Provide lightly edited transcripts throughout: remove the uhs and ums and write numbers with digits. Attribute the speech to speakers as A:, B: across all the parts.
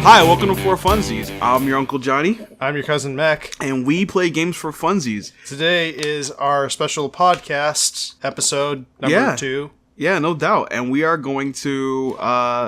A: Hi, welcome to 4funzees. I'm your Uncle Johnny.
B: I'm your cousin Mac.
A: And we play games for funsies.
B: Today is our special podcast episode number 2.
A: Yeah, no doubt. And we are going to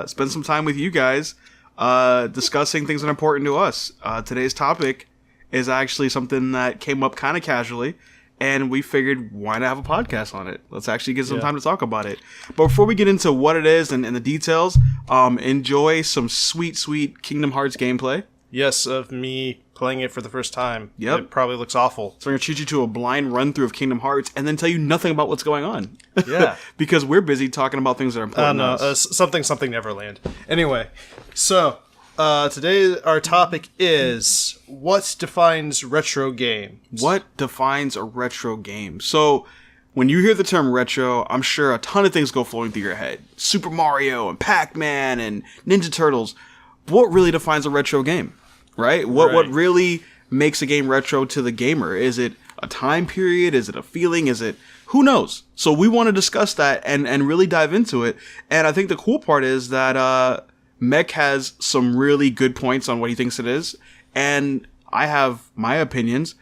A: spend some time with you guys discussing things that are important to us. Today's topic is actually something that came up kind of casually, and we figured, why not have a podcast on it? Let's actually get some time to talk about it. But before we get into what it is and the details, enjoy some sweet, sweet Kingdom Hearts gameplay.
B: Yes, of me playing it for the first time.
A: Yep.
B: It probably looks awful.
A: So we're going to treat you to a blind run-through of Kingdom Hearts and then tell you nothing about what's going on.
B: Yeah.
A: Because we're busy talking about things that are important to us.
B: Something Neverland. Anyway, so today our topic is what defines retro games?
A: What defines a retro game? So when you hear the term retro, I'm sure a ton of things go flowing through your head. Super Mario and Pac-Man and Ninja Turtles. What really defines a retro game, right? What really makes a game retro to the gamer? Is it a time period? Is it a feeling? Is it... Who knows? So we want to discuss that and really dive into it. And I think the cool part is that Mech has some really good points on what he thinks it is. And I have my opinions,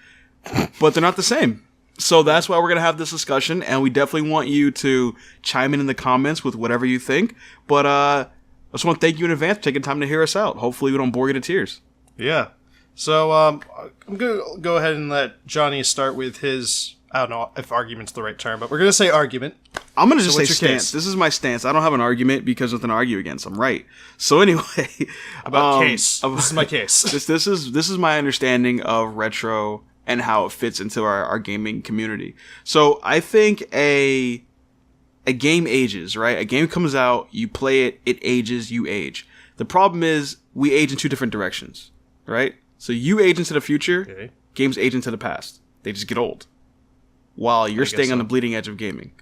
A: but they're not the same. So that's why we're going to have this discussion. And we definitely want you to chime in the comments with whatever you think. But I just want to thank you in advance for taking time to hear us out. Hopefully we don't bore you to tears.
B: Yeah. So I'm going to go ahead and let Johnny start with his, I don't know if argument's the right term, but we're going to say argument.
A: I'm going to just say
B: what's your
A: stance.
B: case?
A: This is my stance. I don't have an argument because nothing to argue against. I'm right. So anyway.
B: About case. This is my case.
A: This is my understanding of retro and how it fits into our gaming community. So I think a game ages, right? A game comes out, you play it, it ages, you age. The problem is we age in two different directions, right? So you age into the future, games age into the past. They just get old. While you're staying on the bleeding edge of gaming.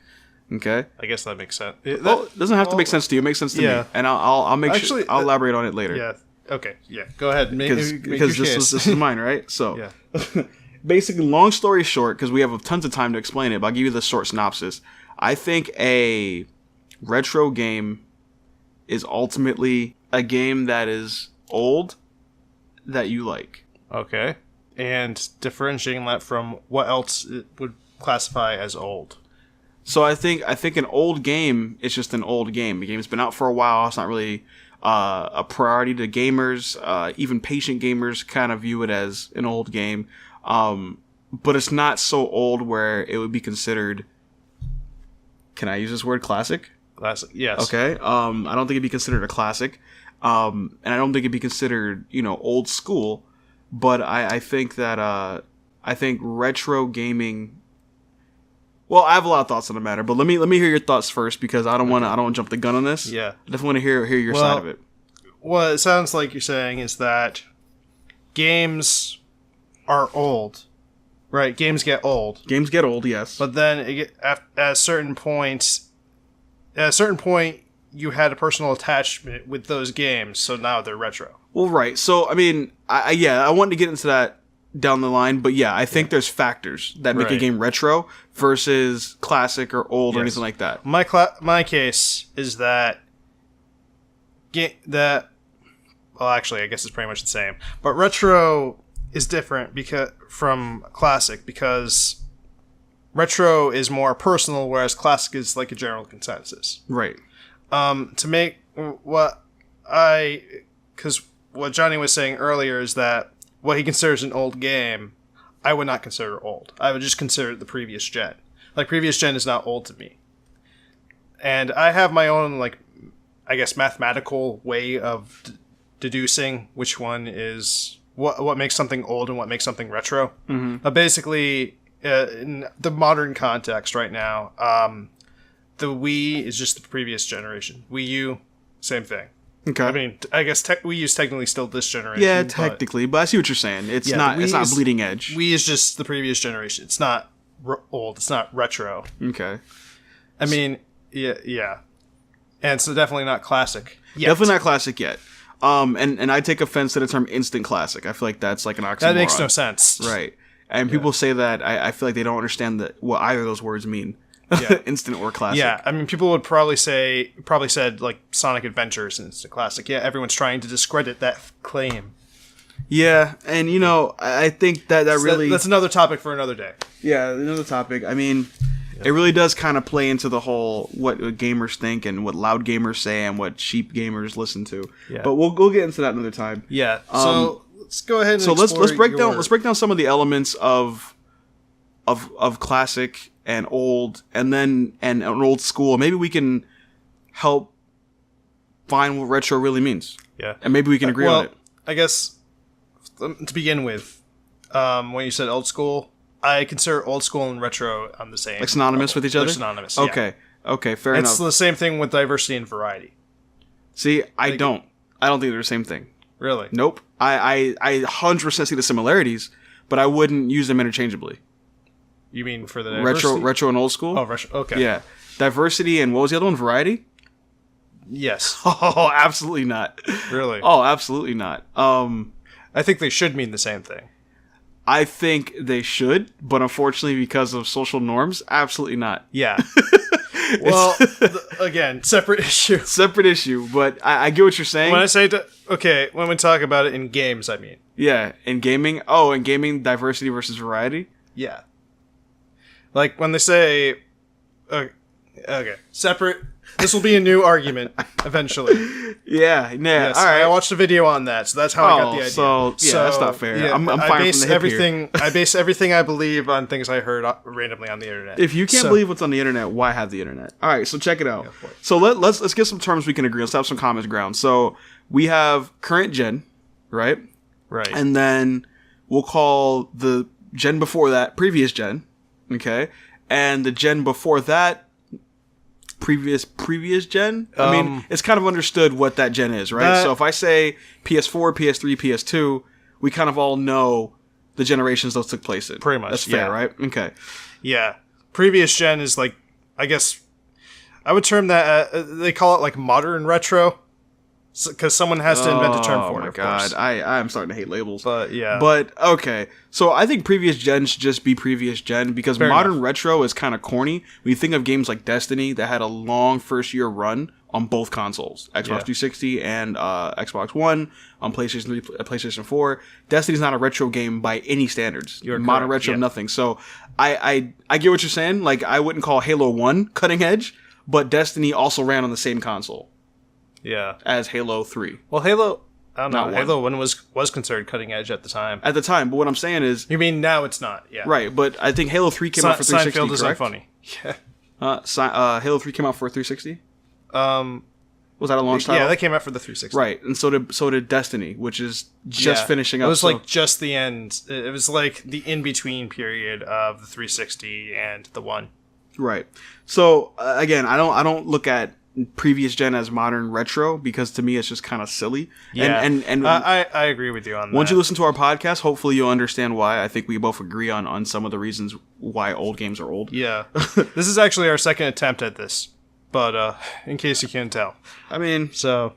A: Okay?
B: I guess that makes sense.
A: It doesn't have to make sense to you. It makes sense to me. And I'll make sure I'll elaborate on it later.
B: Yeah. Okay. Yeah. Go ahead.
A: Because this is mine, right? So
B: yeah.
A: Basically, long story short, because we have tons of time to explain it, but I'll give you the short synopsis. I think a retro game is ultimately a game that is old that you like.
B: Okay. And differentiating that from what else it would classify as old.
A: So I think an old game is just an old game. The game's been out for a while. It's not really a priority to gamers. Even patient gamers kind of view it as an old game. But it's not so old where it would be considered... Can I use this word, classic?
B: Classic, yes.
A: Okay. I don't think it'd be considered a classic. And I don't think it'd be considered, old school. But I think that I think retro gaming... Well, I have a lot of thoughts on the matter, but let me hear your thoughts first because I don't want to jump the gun on this.
B: Yeah.
A: I definitely want to hear your side of it.
B: What it sounds like you're saying is that games are old. Right, games get old.
A: Games get old, yes.
B: But then at a certain point you had a personal attachment with those games, so now they're retro.
A: Well, right. So, I mean, I wanted to get into that down the line, but yeah, I think there's factors that make a game retro versus classic or old or anything like that.
B: My case is that well, actually, I guess it's pretty much the same. But retro is different from classic because retro is more personal, whereas classic is like a general consensus.
A: Right.
B: To make because what Johnny was saying earlier is that what he considers an old game, I would not consider old. I would just consider it the previous gen. Like, previous gen is not old to me. And I have my own, I guess, mathematical way of deducing which one is what makes something old and what makes something retro. Mm-hmm. But basically, in the modern context right now, the Wii is just the previous generation. Wii U, same thing.
A: Okay.
B: I mean, I guess Wii U is technically still this generation.
A: Yeah, technically, but I see what you're saying. It's not bleeding edge.
B: Wii is just the previous generation. It's not old. It's not retro.
A: Okay.
B: I mean, yeah. And so definitely not classic yet.
A: Definitely not classic yet. And I take offense to the term instant classic. I feel like that's like an oxymoron.
B: That makes no sense.
A: Right. And people say that, I feel like they don't understand what either of those words mean.
B: Yeah.
A: instant or classic.
B: Yeah, I mean, people would probably said like Sonic Adventures and it's a classic. Yeah, everyone's trying to discredit that claim.
A: Yeah, and I think that
B: So
A: really
B: that's another topic for another day.
A: yeah, another topic. I mean, it really does kind of play into the whole what gamers think and what loud gamers say and what cheap gamers listen to.
B: Yeah.
A: But we'll get into that another time.
B: Yeah. So let's go ahead and
A: So let's break
B: your-
A: down some of the elements of classic and old and an old school. Maybe we can help find what retro really means.
B: Yeah.
A: And maybe we can agree on it.
B: I guess to begin with, when you said old school, I consider old school and retro on the same.
A: Like synonymous with each other?
B: They're synonymous. Yeah.
A: Okay, fair
B: It's
A: enough.
B: the same thing with diversity and variety.
A: See, I don't think they're the same thing.
B: Really?
A: Nope. I 100% see the similarities, but I wouldn't use them interchangeably.
B: You mean for the diversity?
A: Retro and old school?
B: Oh, retro. Okay.
A: Yeah. Diversity and what was the other one? Variety?
B: Yes.
A: Oh, absolutely not.
B: Really?
A: Oh, absolutely not.
B: I think they should mean the same thing.
A: I think they should, but unfortunately because of social norms, absolutely not.
B: Yeah. Well, again, separate issue.
A: Separate issue, but I get what you're saying.
B: When I say when we talk about it in games, I mean.
A: Yeah, in gaming, diversity versus variety.
B: Yeah. Like when they say, okay, separate. This will be a new argument eventually.
A: Yeah,
B: Yes,
A: all right.
B: I watched a video on that, so that's how I got the idea.
A: So that's not fair.
B: Yeah,
A: I'm
B: I
A: fine
B: base
A: from the hip
B: everything. I base everything I believe on things I heard randomly on the internet.
A: If you can't
B: So-
A: believe what's on the internet, why have the internet? All right, so check it out.
B: for it.
A: So let's get some terms we can agree on. Let's have some common ground. So we have current gen, right?
B: Right.
A: And then we'll call the gen before that previous gen, okay? And the gen before that previous gen. I mean, it's kind of understood what that gen is, right? So if I say PS4, PS3, PS2, we kind of all know the generations those took place in.
B: Pretty much,
A: That's fair,
B: yeah.
A: right? Okay.
B: Yeah. Previous gen is like, I guess, I would term that, they call it like modern retro. Because someone has to invent a term for it,
A: Oh my
B: of
A: god,
B: course.
A: I'm starting to hate labels.
B: But, yeah.
A: But okay, so I think previous gen should just be previous gen because
B: Fair
A: modern
B: enough.
A: retro is kind of corny. When you think of games like Destiny that had a long first year run on both consoles, Xbox 360 and Xbox One, on PlayStation 3, PlayStation 4. Destiny's not a retro game by any standards.
B: You're
A: modern
B: correct,
A: retro,
B: yeah.
A: nothing. So I get what you're saying. Like I wouldn't call Halo 1 cutting edge, but Destiny also ran on the same console
B: Yeah.
A: as Halo 3
B: Well, Halo, I don't know.
A: Not one.
B: Halo 1 was considered cutting edge at the time.
A: at the time. But what I'm saying is,
B: You mean now it's not? Yeah.
A: right, but I think Halo 3 came out for 360,
B: Seinfeld isn't
A: correct?
B: funny. Yeah.
A: Halo 3 came out for 360?
B: Um,
A: Was that a launch title?
B: yeah, that came out for the 360.
A: Right, and so did Destiny, which is just
B: Yeah.
A: finishing up.
B: It was
A: so-
B: like just the end. It was like the in-between period of the 360 and the 1.
A: right. So again, I don't look at previous gen as modern retro because to me it's just kind of silly.
B: Yeah.
A: And
B: I agree with you on that.
A: once you listen to our podcast, hopefully you'll understand why. I think we both agree on some of the reasons why old games are old.
B: Yeah. This is actually our second attempt at this. But in case you can't tell.
A: I mean,
B: So,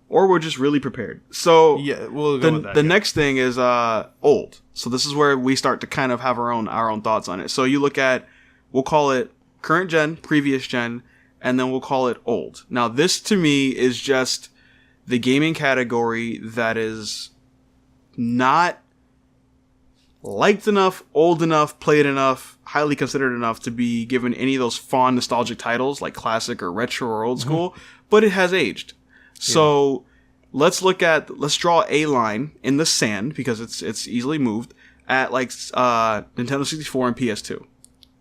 A: or we're just really prepared. So
B: yeah, we'll go with that.
A: the next thing is old. So this is where we start to kind of have our own thoughts on it. So you look at, we'll call it current gen, previous gen, and then we'll call it old. Now this to me is just the gaming category that is not liked enough, old enough, played enough, highly considered enough to be given any of those fond nostalgic titles like classic or retro or old school, but it has aged. So let's draw a line in the sand because it's easily moved at like Nintendo 64 and PS2.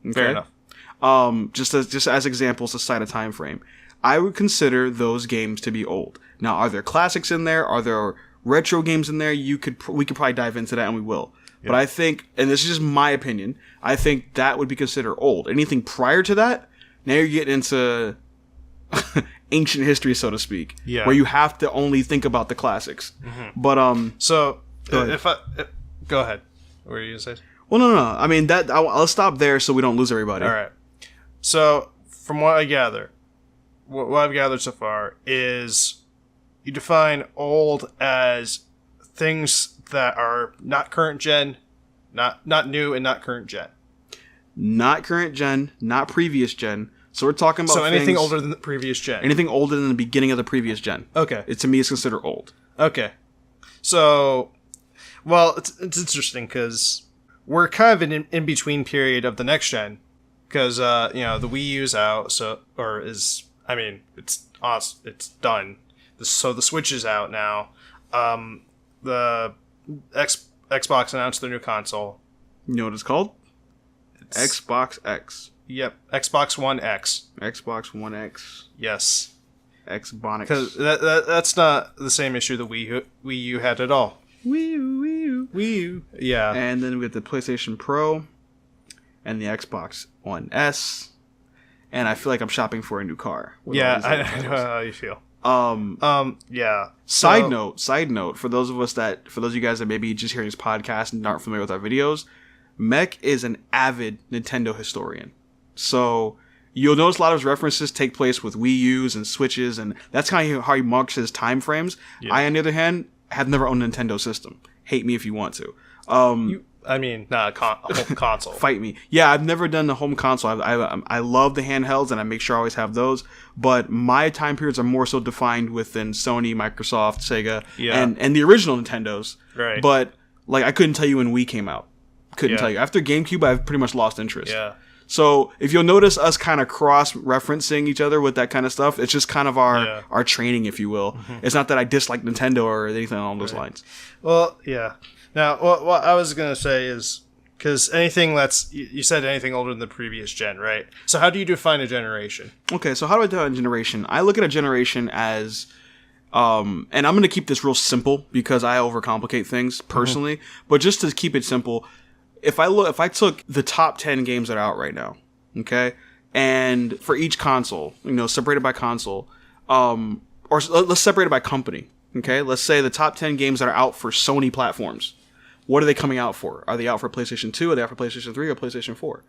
A: Okay?
B: Fair enough.
A: Just as examples to cite a time frame. I would consider those games to be old. Now, are there classics in there? Are there retro games in there? We could probably dive into that, and we will. But I think, and this is just my opinion, I think that would be considered old. Anything prior to that, now you're getting into ancient history, so to speak,
B: Yeah.
A: where you have to only think about the classics. But
B: So,
A: Go ahead.
B: go ahead. What were you going to say?
A: well, no. I mean I'll stop there so we don't lose everybody.
B: All right. So, from what I gather, what I've gathered so far is you define old as things that are not current gen, not new and not current gen.
A: not current gen, not previous gen. So we're talking about
B: anything older than the previous gen.
A: Anything older than the beginning of the previous gen.
B: Okay.
A: To me, it's considered old.
B: Okay. So, well, it's interesting because we're kind of in in-between period of the next gen. Because, the Wii U's out, it's awesome. It's done. So the Switch is out now. The Xbox announced their new console.
A: You know what it's called? Xbox X.
B: Yep, Xbox One X.
A: Xbox One X.
B: Yes.
A: Xbox.
B: Because that's not the same issue the Wii U had at all. Wii U. Yeah.
A: And then we have the PlayStation Pro and the Xbox One S. And I feel like I'm shopping for a new car.
B: Yeah, I know how you feel. Yeah.
A: Side note, for those of you guys that maybe just hearing this podcast and aren't familiar with our videos, Mech is an avid Nintendo historian. So you'll notice a lot of his references take place with Wii U's and Switches, and that's kind of how he marks his time frames. Yeah. I, on the other hand, have never owned a Nintendo system. Hate me if you want to.
B: Not a home console.
A: Fight me. Yeah, I've never done the home console. I love the handhelds, and I make sure I always have those. But my time periods are more so defined within Sony, Microsoft, Sega, and the original Nintendos.
B: Right.
A: But like, I couldn't tell you when Wii came out. Couldn't tell you. After GameCube, I've pretty much lost interest.
B: Yeah.
A: So if you'll notice us kind of cross-referencing each other with that kind of stuff, it's just kind of our training, if you will. Mm-hmm. It's not that I dislike Nintendo or anything along those lines.
B: Well, yeah. Now, what I was going to say is, because you said anything older than the previous gen, right? So how do you define a generation?
A: Okay, so how do I define a generation? I look at a generation as, and I'm going to keep this real simple because I overcomplicate things personally, but just to keep it simple, if I took the top 10 games that are out right now, okay, and for each console, separated by console, or let's separate it by company, okay? Let's say the top 10 games that are out for Sony platforms. What are they coming out for? Are they out for PlayStation 2? Are they out for PlayStation 3 or PlayStation 4?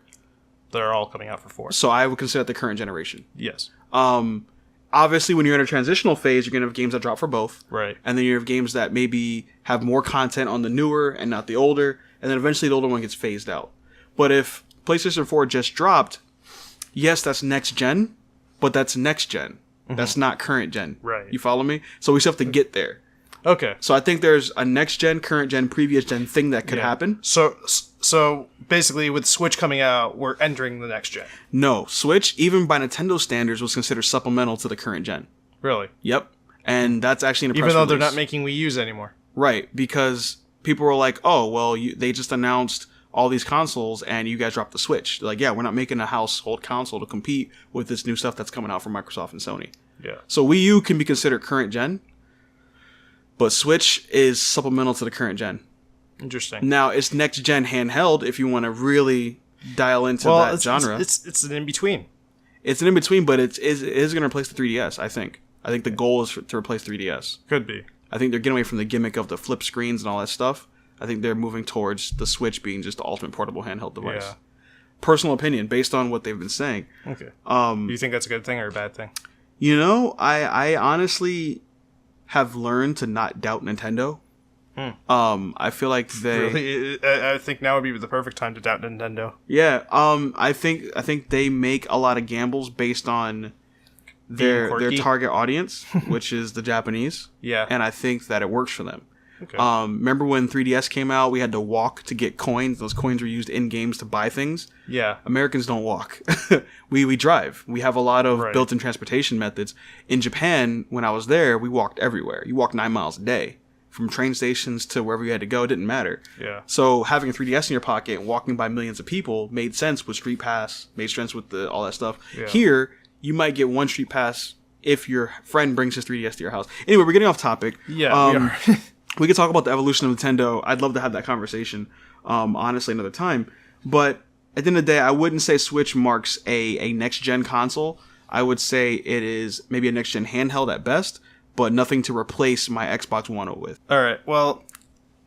B: They're all coming out for 4.
A: So I would consider that the current generation.
B: Yes.
A: Obviously, when you're in a transitional phase, you're going to have games that drop for both.
B: Right.
A: And then you have games that maybe have more content on the newer and not the older. And then eventually the older one gets phased out. But if PlayStation 4 just dropped, yes, that's next gen, but that's next gen. Mm-hmm. That's not current gen.
B: Right.
A: You follow me? So we still have to get there.
B: Okay.
A: So I think there's a next gen, current gen, previous gen thing that could happen.
B: So basically, with Switch coming out, we're entering the next gen.
A: No, Switch, even by Nintendo standards, was considered supplemental to the current gen.
B: Really?
A: Yep. And that's actually in a press
B: even though
A: release.
B: They're not making Wii U's anymore.
A: Right, because people were like, "Oh, well, they just announced all these consoles, and you guys dropped the Switch." They're like, "Yeah, we're not making a household console to compete with this new stuff that's coming out from Microsoft and Sony."
B: Yeah.
A: So Wii U can be considered current gen. But Switch is supplemental to the current gen.
B: Interesting.
A: Now, it's next gen handheld if you want to really dial into that genre.
B: It's an in-between.
A: It's an in-between, but it is going to replace the 3DS, I think. I think the goal is to replace 3DS.
B: Could be.
A: I think they're getting away from the gimmick of the flip screens and all that stuff. I think they're moving towards the Switch being just the ultimate portable handheld device. Yeah. Personal opinion, based on what they've been saying.
B: Okay. Do you think that's a good thing or a bad thing?
A: I honestly have learned to not doubt Nintendo. I feel like
B: really, I think now would be the perfect time to doubt Nintendo.
A: Yeah. I think they make a lot of gambles based on their target audience, which is the Japanese.
B: Yeah.
A: And I think that it works for them.
B: Okay.
A: Remember when 3DS came out, we had to walk to get coins. Those coins were used in games to buy things.
B: Yeah.
A: Americans don't walk. we drive. We have a lot of built-in transportation methods. In Japan, when I was there, we walked everywhere. You walked 9 miles a day. From train stations to wherever you had to go, it didn't matter.
B: Yeah. So
A: having a 3DS in your pocket and walking by millions of people made sense with Street Pass, made sense with all that stuff. Yeah. Here, you might get one Street Pass if your friend brings his 3DS to your house. Anyway, we're getting off topic.
B: Yeah, we are.
A: We could talk about the evolution of Nintendo. I'd love to have that conversation, honestly, another time. But at the end of the day, I wouldn't say Switch marks a next-gen console. I would say it is maybe a next-gen handheld at best, but nothing to replace my Xbox One with.
B: All right, well,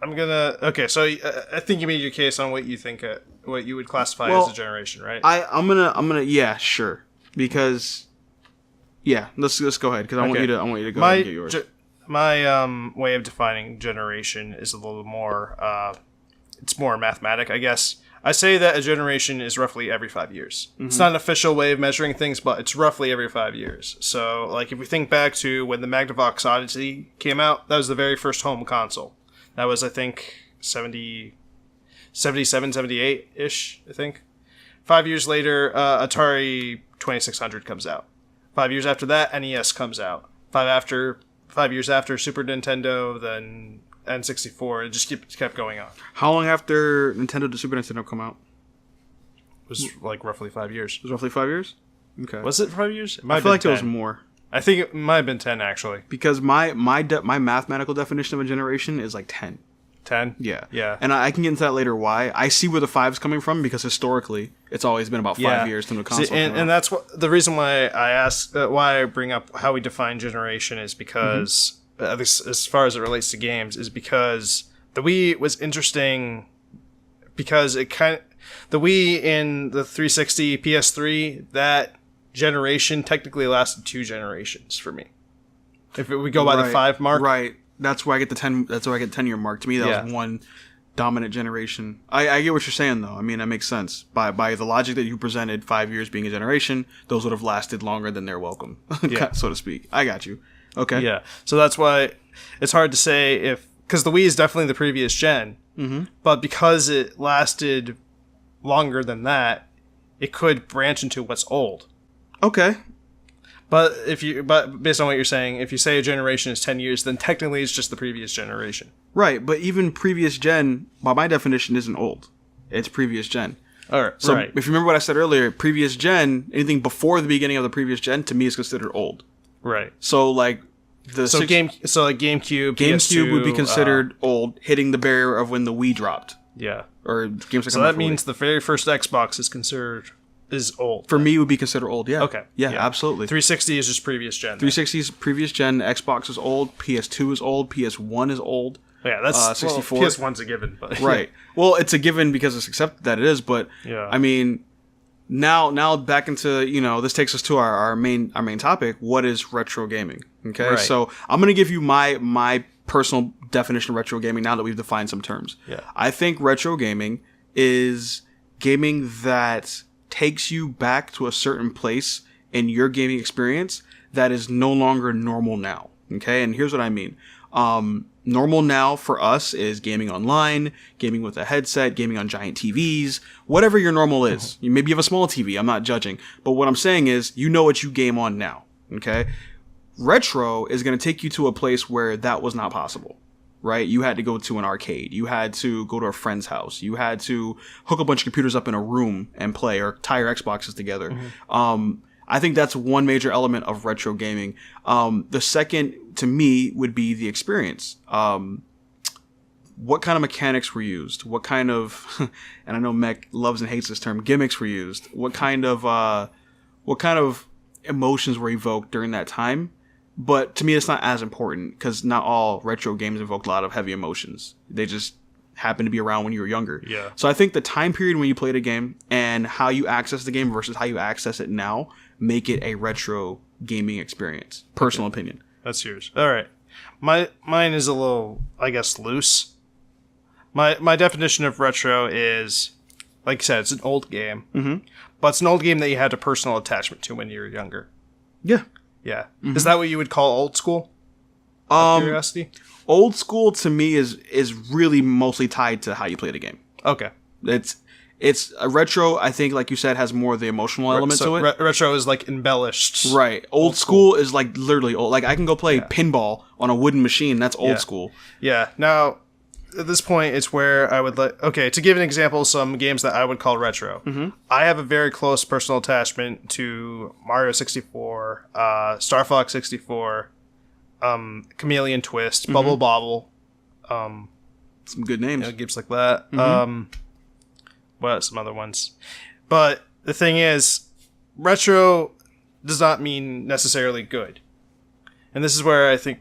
B: okay, so I think you made your case on what you think, what you would classify as a generation, right?
A: I'm gonna, yeah, sure. Because, yeah, let's go ahead, because I want you to go ahead and get yours.
B: My way of defining generation is a little more, it's more mathematic, I guess. I say that a generation is roughly every 5 years.
A: Mm-hmm.
B: It's not an official way of measuring things, but it's roughly every 5 years. So, like, if we think back to when the Magnavox Odyssey came out, that was the very first home console. That was, I think, 77, 78-ish, I think. 5 years later, Atari 2600 comes out. 5 years after that, NES comes out. 5 years after, Super Nintendo, then N64. It just kept going on.
A: How long after Nintendo to Super Nintendo come out?
B: It was like roughly 5 years.
A: It was roughly 5 years? Okay.
B: Was it 5 years? It might
A: I
B: have
A: feel
B: been
A: like
B: 10.
A: it was more.
B: I think it might have been 10, actually.
A: Because my mathematical definition of a generation is like 10.
B: 10?
A: Yeah.
B: Yeah.
A: And I can get into that later why. I see where the 5's coming from because historically it's always been about 5 years to the console.
B: See, and that's the reason why I ask, why I bring up how we define generation is because, at least as far as it relates to games, is because the Wii was interesting because the Wii in the 360 PS3, that generation technically lasted 2 generations for me. If we go by the 5 mark.
A: Right. That's where I get the 10. That's where I get the 10-year mark. To me, that was one dominant generation. I get what you're saying, though. I mean, that makes sense. By the logic that you presented, 5 years being a generation, those would have lasted longer than their welcome, so to speak. I got you. Okay.
B: Yeah. So that's why it's hard to say because the Wii is definitely the previous gen, but because it lasted longer than that, it could branch into what's old.
A: Okay.
B: But based on what you're saying, if you say a generation is 10 years, then technically it's just the previous generation.
A: Right, but even previous gen, by my definition, isn't old. It's previous gen.
B: All right.
A: So if you remember what I said earlier, previous gen, anything before the beginning of the previous gen, to me is considered old.
B: Right.
A: So like
B: GameCube,
A: GameCube
B: PS2,
A: would be considered old, hitting the barrier of when the Wii dropped.
B: Yeah.
A: Or games.
B: So that means the very first Xbox is old.
A: For me, it would be considered old, yeah.
B: Okay.
A: Yeah, absolutely.
B: 360 is just previous gen.
A: 360 is previous gen, Xbox is old, PS2 is old, PS1 is old.
B: Yeah, that's
A: 64.
B: Well, PS1's a given, but
A: right. Well, it's a given because it's accepted that it is, but I mean, now back into, this takes us to our main topic. What is retro gaming? Okay,
B: right.
A: So I'm gonna give you my personal definition of retro gaming now that we've defined some terms.
B: Yeah.
A: I think retro gaming is gaming that takes you back to a certain place in your gaming experience that is no longer normal now. Okay, and here's what I mean. Normal now for us is gaming online, gaming with a headset, gaming on giant TVs, whatever your normal is. Maybe you have a small TV, I'm not judging. But what I'm saying is, you know what you game on now. Okay? Retro is going to take you to a place where that was not possible. Right? You had to go to an arcade. You had to go to a friend's house. You had to hook a bunch of computers up in a room and play or tie your Xboxes together. I think that's one major element of retro gaming. The second, to me, would be the experience. What kind of mechanics were used? What kind of, and I know Mech loves and hates this term, gimmicks were used? What kind of emotions were evoked during that time? But to me, it's not as important because not all retro games evoke a lot of heavy emotions. They just happen to be around when you were younger.
B: Yeah.
A: So I think the time period when you played a game and how you access the game versus how you access it now make it a retro gaming experience. Personal opinion.
B: That's yours. All right. Mine is a little, I guess, loose. My definition of retro is, like you said, it's an old game. But it's an old game that you had a personal attachment to when you were younger.
A: Yeah.
B: Yeah. Is that what you would call old school? Curiosity?
A: Old school to me is really mostly tied to how you play the game.
B: Okay.
A: It's a retro, I think, like you said, has more of the emotional element to it.
B: Retro is like embellished.
A: Right. Old school is like literally old. Like I can go play pinball on a wooden machine. That's old school.
B: Yeah. Now, at this point, it's where I would to give an example, some games that I would call retro. I have a very close personal attachment to Mario 64, Star Fox 64, Chameleon Twist, Bubble Bobble.
A: Some good names.
B: Games like that. Some other ones. But the thing is, retro does not mean necessarily good. And this is where I think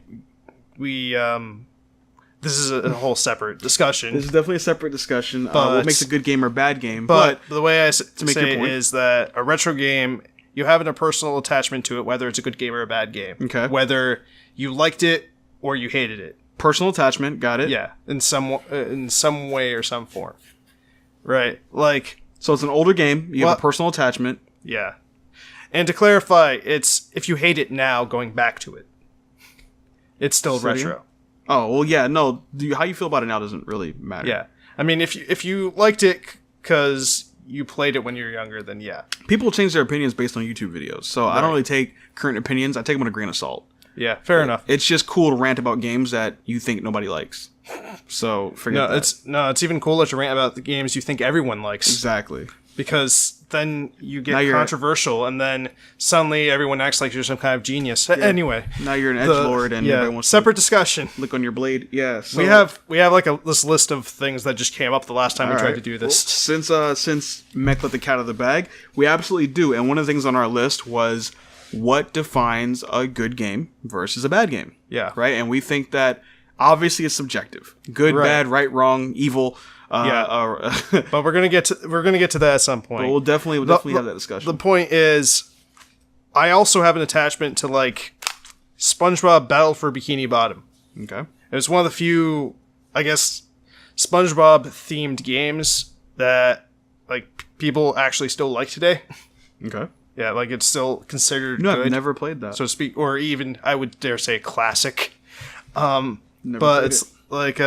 B: this is a whole separate discussion.
A: This is definitely a separate discussion. What makes a good game or bad game?
B: But the way I say
A: it
B: is that a retro game, you have a personal attachment to it, whether it's a good game or a bad game.
A: Okay.
B: Whether you liked it or you hated it.
A: Personal attachment, got it.
B: Yeah, in some way or some form. Right. Like,
A: So it's an older game. You have a personal attachment.
B: yeah. And to clarify, it's if you hate it now, going back to it, it's still retro.
A: Oh, well, yeah, no. How you feel about it now doesn't really matter.
B: Yeah. I mean, if you liked it because you played it when you were younger, then yeah.
A: People change their opinions based on YouTube videos. So I don't really take current opinions. I take them with a grain of salt.
B: Yeah, fair enough.
A: It's just cool to rant about games that you think nobody likes. So forget that.
B: It's even cooler to rant about the games you think everyone likes.
A: Exactly.
B: Because then you get
A: Now
B: controversial, and then suddenly everyone acts like you're some kind of genius. Yeah. Anyway,
A: now you're an edgelord, and everyone wants
B: separate discussion.
A: Lick on your blade. Yeah, so,
B: we have like this list of things that just came up the last time we tried to do this.
A: Well, since Mech let the cat out of the bag, we absolutely do. And one of the things on our list was what defines a good game versus a bad game.
B: Yeah,
A: right. And we think that obviously it's subjective. Good, bad, right, wrong, evil.
B: But we're gonna get to that at some point.
A: But we'll definitely have that discussion.
B: The point is, I also have an attachment to like SpongeBob Battle for Bikini Bottom.
A: Okay,
B: it's one of the few, I guess, SpongeBob themed games that like people actually still like today.
A: Okay,
B: yeah, like it's still considered.
A: No,
B: good,
A: I've never played that,
B: so to speak, or even I would dare say classic.
A: But
B: it's like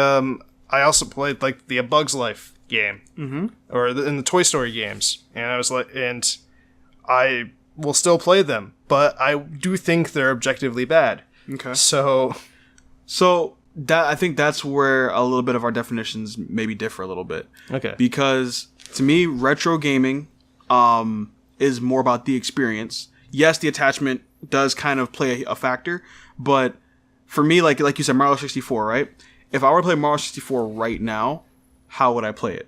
B: I also played like the A Bug's Life game, or in the Toy Story games, and I was like, and I will still play them, but I do think they're objectively bad.
A: Okay.
B: So
A: that I think that's where a little bit of our definitions maybe differ a little bit.
B: Okay.
A: Because to me, retro gaming is more about the experience. Yes, the attachment does kind of play a factor, but for me, like you said, Mario 64, right? If I were to play Mario 64 right now, how would I play it?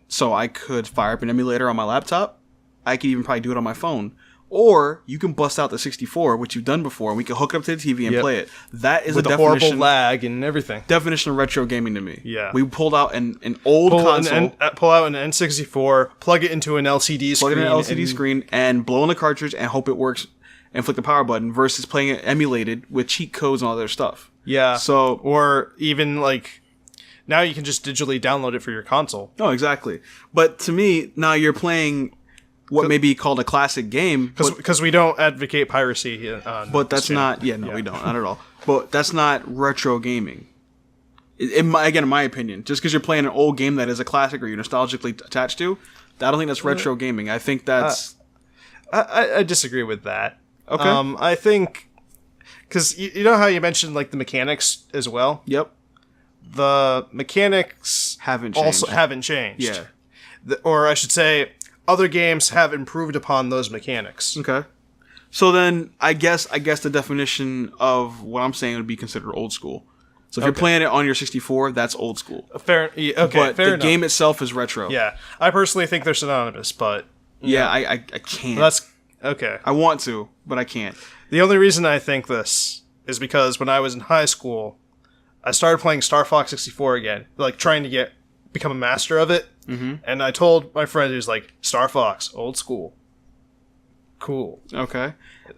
A: So I could fire up an emulator on my laptop. I could even probably do it on my phone. Or you can bust out the 64, which you've done before, and we can hook it up to the TV and play it. That is
B: with
A: a
B: the
A: definition,
B: horrible lag and everything.
A: Definition of retro gaming to me.
B: Yeah.
A: We pulled out an old console.
B: Pull out an N64, plug it into an LCD screen.
A: Plug it in an LCD screen and blow in the cartridge and hope it works and flick the power button versus playing it emulated with cheat codes and all that other stuff.
B: Yeah.
A: So,
B: or even like now you can just digitally download it for your console.
A: Oh, exactly. But to me, now you're playing what may be called a classic game.
B: Because we don't advocate piracy.
A: But that's not... Yeah, no, we don't. Not at all. But that's not retro gaming. In my opinion. Just because you're playing an old game that is a classic or you're nostalgically attached to, I don't think that's retro gaming. I think that's...
B: I disagree with that.
A: Okay.
B: I think... Because you know how you mentioned like the mechanics as well?
A: Yep.
B: The mechanics
A: haven't changed.
B: Yeah. Or I should say, other games have improved upon those mechanics.
A: Okay. So then, I guess the definition of what I'm saying would be considered old school. So if you're playing it on your 64, that's old school.
B: But the
A: game itself is retro.
B: Yeah. I personally think they're synonymous, but...
A: Yeah, I can't.
B: That's... Okay.
A: I want to, but I can't.
B: The only reason I think this is because when I was in high school, I started playing Star Fox 64 again, like trying to become a master of it. Mm-hmm. And I told my friend, who's like, Star Fox, old school. Cool.
A: Okay.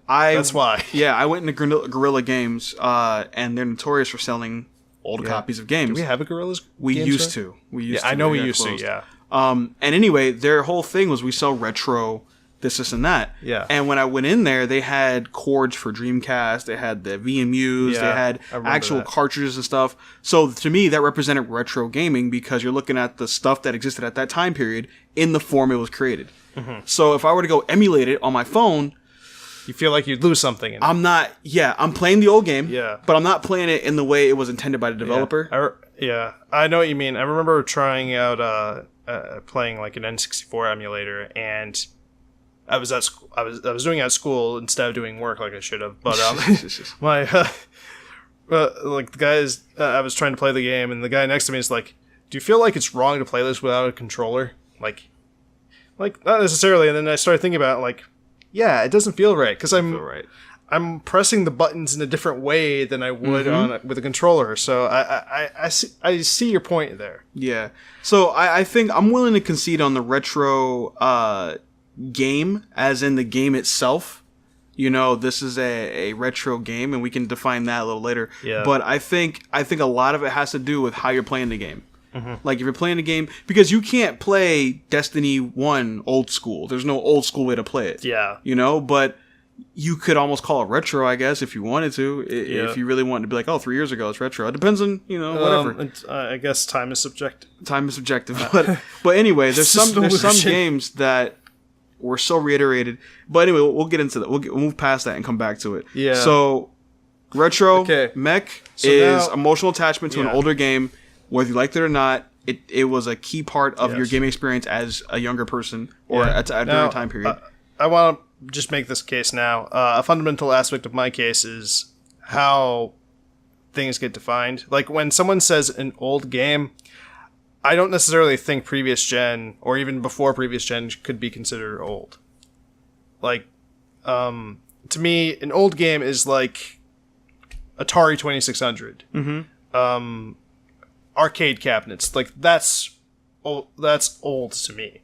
B: That's why.
A: Yeah, I went into Guerrilla Games, and they're notorious for selling old copies of games.
B: Do we have a Guerrilla's
A: We
B: game
A: used
B: store?
A: to. We used to.
B: I know we used to, yeah.
A: And anyway, their whole thing was we sell retro this, and that.
B: Yeah.
A: And when I went in there, they had cords for Dreamcast, they had the VMUs, they had actual cartridges and stuff. So to me, that represented retro gaming because you're looking at the stuff that existed at that time period in the form it was created. Mm-hmm. So if I were to go emulate it on my phone,
B: you feel like you'd lose something.
A: I'm playing the old game, but I'm not playing it in the way it was intended by the developer.
B: Yeah, I know what you mean. I remember trying out playing like an N64 emulator, and I was at school. I was doing it at school instead of doing work like I should have. But my like the guys, I was trying to play the game, and the guy next to me is like, "Do you feel like it's wrong to play this without a controller?" Like not necessarily. And then I started thinking about it, like, yeah, it doesn't feel right because I'm pressing the buttons in a different way than I would with a controller. So I see your point there.
A: Yeah. So I think I'm willing to concede on the retro game, as in the game itself. You know, this is a retro game, and we can define that a little later.
B: Yeah.
A: But I think a lot of it has to do with how you're playing the game. Like if you're playing a game, because you can't play Destiny 1 old school. There's no old school way to play it.
B: Yeah.
A: You know, but you could almost call it retro, I guess, if you wanted to. If you really wanted to be like, oh, 3 years ago it's retro. It depends on, whatever.
B: I guess time is subjective.
A: Time is subjective. But anyway, there's some games that were so reiterated. But anyway, we'll get into that. We'll move past that and come back to it.
B: Yeah.
A: So retro mech is emotional attachment to an older game. Whether you liked it or not, it was a key part of your gaming experience as a younger person or at a different time period.
B: I want to just make this case now. A fundamental aspect of my case is how things get defined. Like when someone says an old game, I don't necessarily think previous gen or even before previous gen could be considered old. Like, to me, an old game is like Atari 2600. Arcade cabinets. Like that's old to me.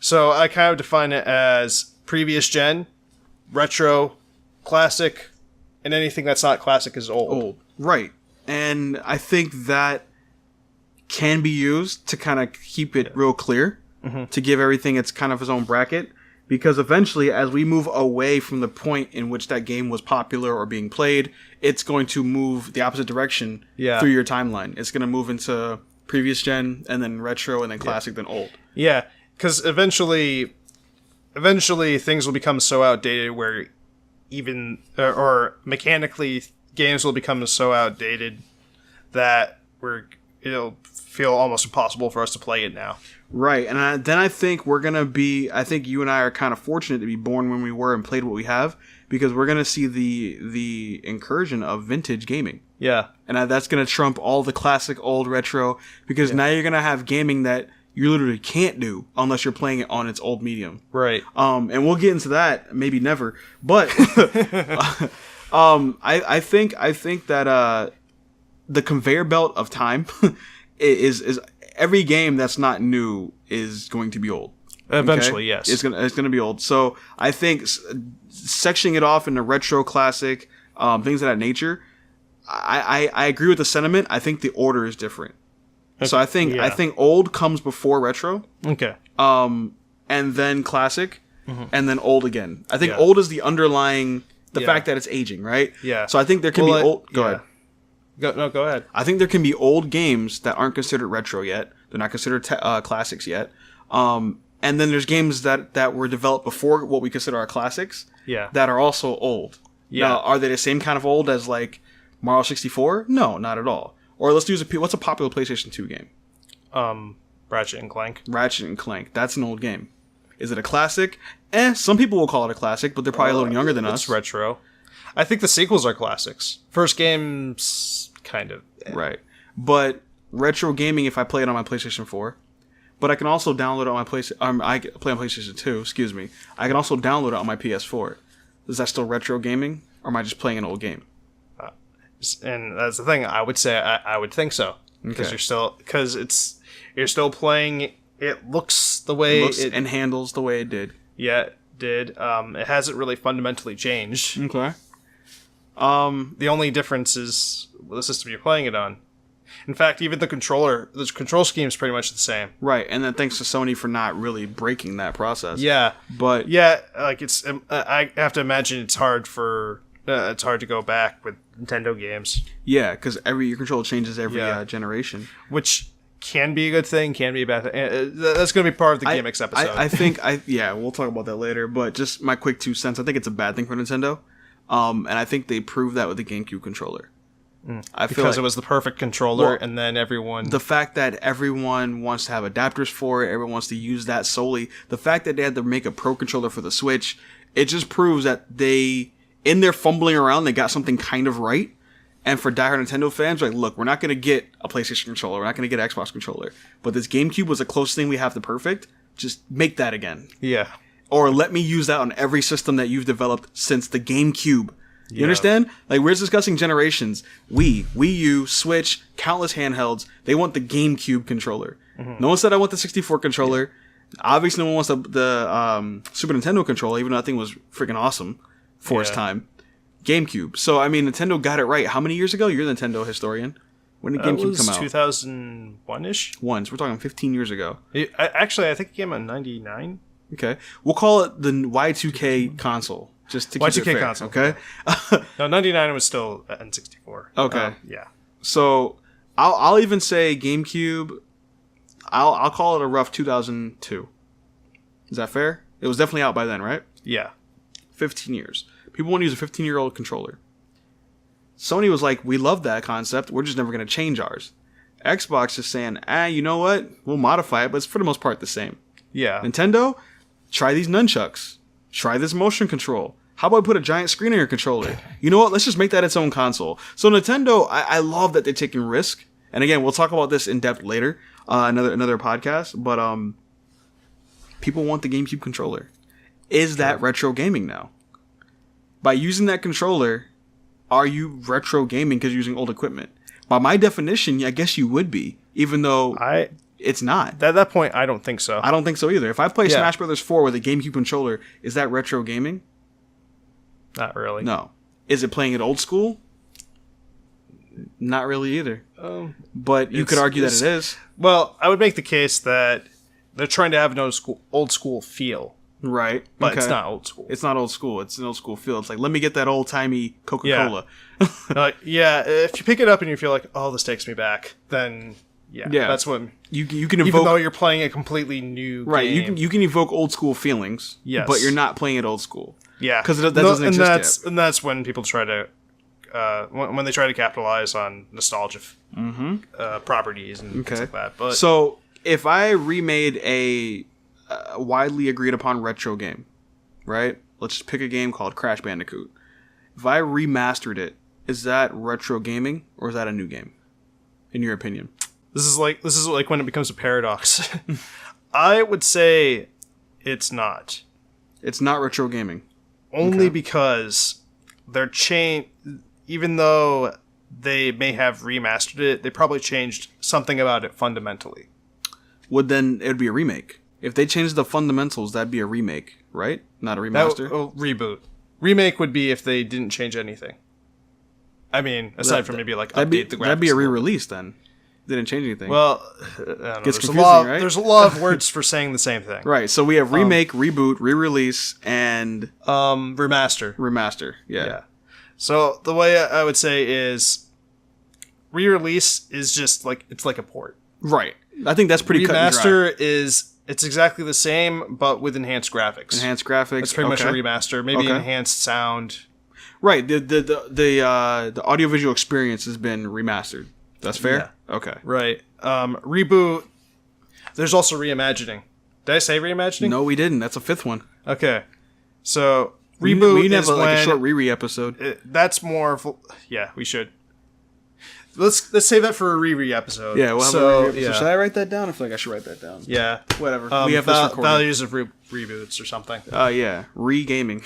B: So I kind of define it as previous gen, retro, classic, and anything that's not classic is old.
A: Right. And I think that can be used to kind of keep it real clear, to give everything its kind of its own bracket. Because eventually, as we move away from the point in which that game was popular or being played, it's going to move the opposite direction through your timeline. It's going to move into previous gen, and then retro, and then classic, then old.
B: Yeah, because eventually things will become so outdated where even or mechanically games will become so outdated that it'll feel almost impossible for us to play it now.
A: Right, and then I think we're going to be... I think you and I are kind of fortunate to be born when we were and played what we have, because we're going to see the incursion of vintage gaming.
B: Yeah. And
A: that's going to trump all the classic, old, retro, because now you're going to have gaming that you literally can't do unless you're playing it on its old medium.
B: Right.
A: And we'll get into that, maybe never, but I think that the conveyor belt of time is every game that's not new is going to be old.
B: Eventually, yes.
A: It's gonna be old. So I think sectioning it off into retro, classic, things of that nature. I agree with the sentiment. I think the order is different. Okay. So I think old comes before retro.
B: Okay.
A: And then classic, and then old again. I think old is the underlying fact that it's aging, right?
B: Yeah.
A: So I think there can be old. Go ahead.
B: Go ahead.
A: I think there can be old games that aren't considered retro yet. They're not considered classics yet. And then there's games that were developed before what we consider our classics.
B: Yeah.
A: That are also old.
B: Yeah.
A: Now, are they the same kind of old as like Mario 64? No, not at all. Or let's use what's a popular PlayStation 2 game?
B: Ratchet and Clank.
A: Ratchet and Clank. That's an old game. Is it a classic? Some people will call it a classic, but they're probably a little younger than us.
B: It's retro. I think the sequels are classics. First game's kind of...
A: Right. But retro gaming, if I play it on my PlayStation 4, but I can also download it on my PlayStation... I play on PlayStation 2, excuse me. I can also download it on my PS4. Is that still retro gaming? Or am I just playing an old game?
B: And that's the thing. I would say I would think so. Because you're still playing... It looks the way...
A: and handles the way it did.
B: Yeah, it did. It hasn't really fundamentally changed.
A: Okay.
B: The only difference is the system you're playing it on. In fact, even the control scheme is pretty much the same.
A: Right, and then thanks to Sony for not really breaking that process.
B: Yeah,
A: but
B: like it's. I have to imagine it's hard to go back with Nintendo games.
A: Yeah, because your control changes every generation,
B: which can be a good thing, can be a bad thing. That's going to be part of the gimmicks episode.
A: I think we'll talk about that later. But just my quick 2 cents. I think it's a bad thing for Nintendo. And I think they proved that with the GameCube controller.
B: I feel like it was the perfect controller, and then everyone...
A: The fact that everyone wants to have adapters for it, everyone wants to use that solely, the fact that they had to make a Pro controller for the Switch, it just proves that they, in their fumbling around, they got something kind of right. And for diehard Nintendo fans, like, look, we're not going to get a PlayStation controller, we're not going to get an Xbox controller, but this GameCube was the closest thing we have to perfect. Just make that again.
B: Yeah.
A: Or let me use that on every system that you've developed since the GameCube. You understand? Like, we're discussing generations. Wii U, Switch, countless handhelds. They want the GameCube controller. No one said I want the 64 controller. Obviously, no one wants the Super Nintendo controller, even though that thing was freaking awesome for its time. GameCube. So, I mean, Nintendo got it right. How many years ago? You're the Nintendo historian. When did
B: That
A: GameCube
B: was
A: come out?
B: 2001-ish.
A: Once. We're talking 15 years ago.
B: Actually, I think it came out in 99.
A: Okay. We'll call it the Y2K console. Just to keep it
B: Y2K
A: fair,
B: console.
A: okay?
B: No, 99 was still N64.
A: Okay.
B: Yeah.
A: So I'll even say GameCube. I'll call it a rough 2002. Is that fair? It was definitely out by then, right?
B: Yeah.
A: 15 years. People want to use a 15-year-old controller. Sony was like, we love that concept. We're just never going to change ours. Xbox is saying, you know what? We'll modify it, but it's for the most part the same.
B: Yeah.
A: Nintendo, try these nunchucks. Try this motion control. How about I put a giant screen in your controller? You know what? Let's just make that its own console. So Nintendo, I love that they're taking risk. And again, we'll talk about this in depth later, another podcast. But people want the GameCube controller. Is that retro gaming now? By using that controller, are you retro gaming because you're using old equipment? By my definition, I guess you would be, even though it's not.
B: At that point, I don't think so.
A: I don't think so either. If I play Smash Brothers 4 with a GameCube controller, is that retro gaming?
B: Not really.
A: No. Is it playing it old school? Not really either. But you could argue that it is.
B: Well, I would make the case that they're trying to have an old school feel.
A: Right.
B: But it's not old school.
A: It's not old school. It's an old school feel. It's like, let me get that old-timey Coca-Cola.
B: If you pick it up and you feel like, oh, this takes me back, then that's when
A: you can evoke,
B: even though you're playing a completely new game.
A: You can evoke old school feelings,
B: yes,
A: but you're not playing it old school.
B: Yeah,
A: because that doesn't exist yet.
B: And that's when people try to when they try to capitalize on nostalgia properties and things like that. But
A: so if I remade a widely agreed upon retro game, right? Let's just pick a game called Crash Bandicoot. If I remastered it, is that retro gaming or is that a new game? In your opinion?
B: This is like when it becomes a paradox. I would say it's not.
A: It's not retro gaming.
B: Only because they're even though they may have remastered it, they probably changed something about it fundamentally.
A: Then it would be a remake. If they changed the fundamentals, that'd be a remake, right? Not a remaster?
B: Reboot. Remake would be if they didn't change anything. I mean, aside from maybe like update the graphics.
A: That'd be a re-release then. They didn't change anything.
B: Well, I don't know.
A: Gets confusing, right?
B: There's a lot of words for saying the same thing.
A: Right. So we have remake, reboot, re-release, and
B: remaster.
A: Remaster. Yeah.
B: So the way I would say is re-release is just like it's like a port.
A: Right. I think that's pretty cut and dry.
B: Remaster it's exactly the same but with enhanced graphics.
A: Enhanced graphics.
B: It's pretty much a remaster. Maybe enhanced sound.
A: Right. The audiovisual experience has been remastered. That's fair?
B: Yeah.
A: Okay.
B: Right. Reboot. There's also reimagining. Did I say reimagining?
A: No, we didn't. That's a fifth one.
B: Okay. So reboot
A: we
B: is
A: have like
B: when,
A: a short re episode.
B: That's more. Yeah, we should. Let's save that for a re episode.
A: Yeah, we'll have a re episode. Yeah. Should I write that down? I feel like I should write that down.
B: Yeah.
A: Whatever. We have this recorded.
B: Values of reboots or something.
A: Yeah. Re-gaming.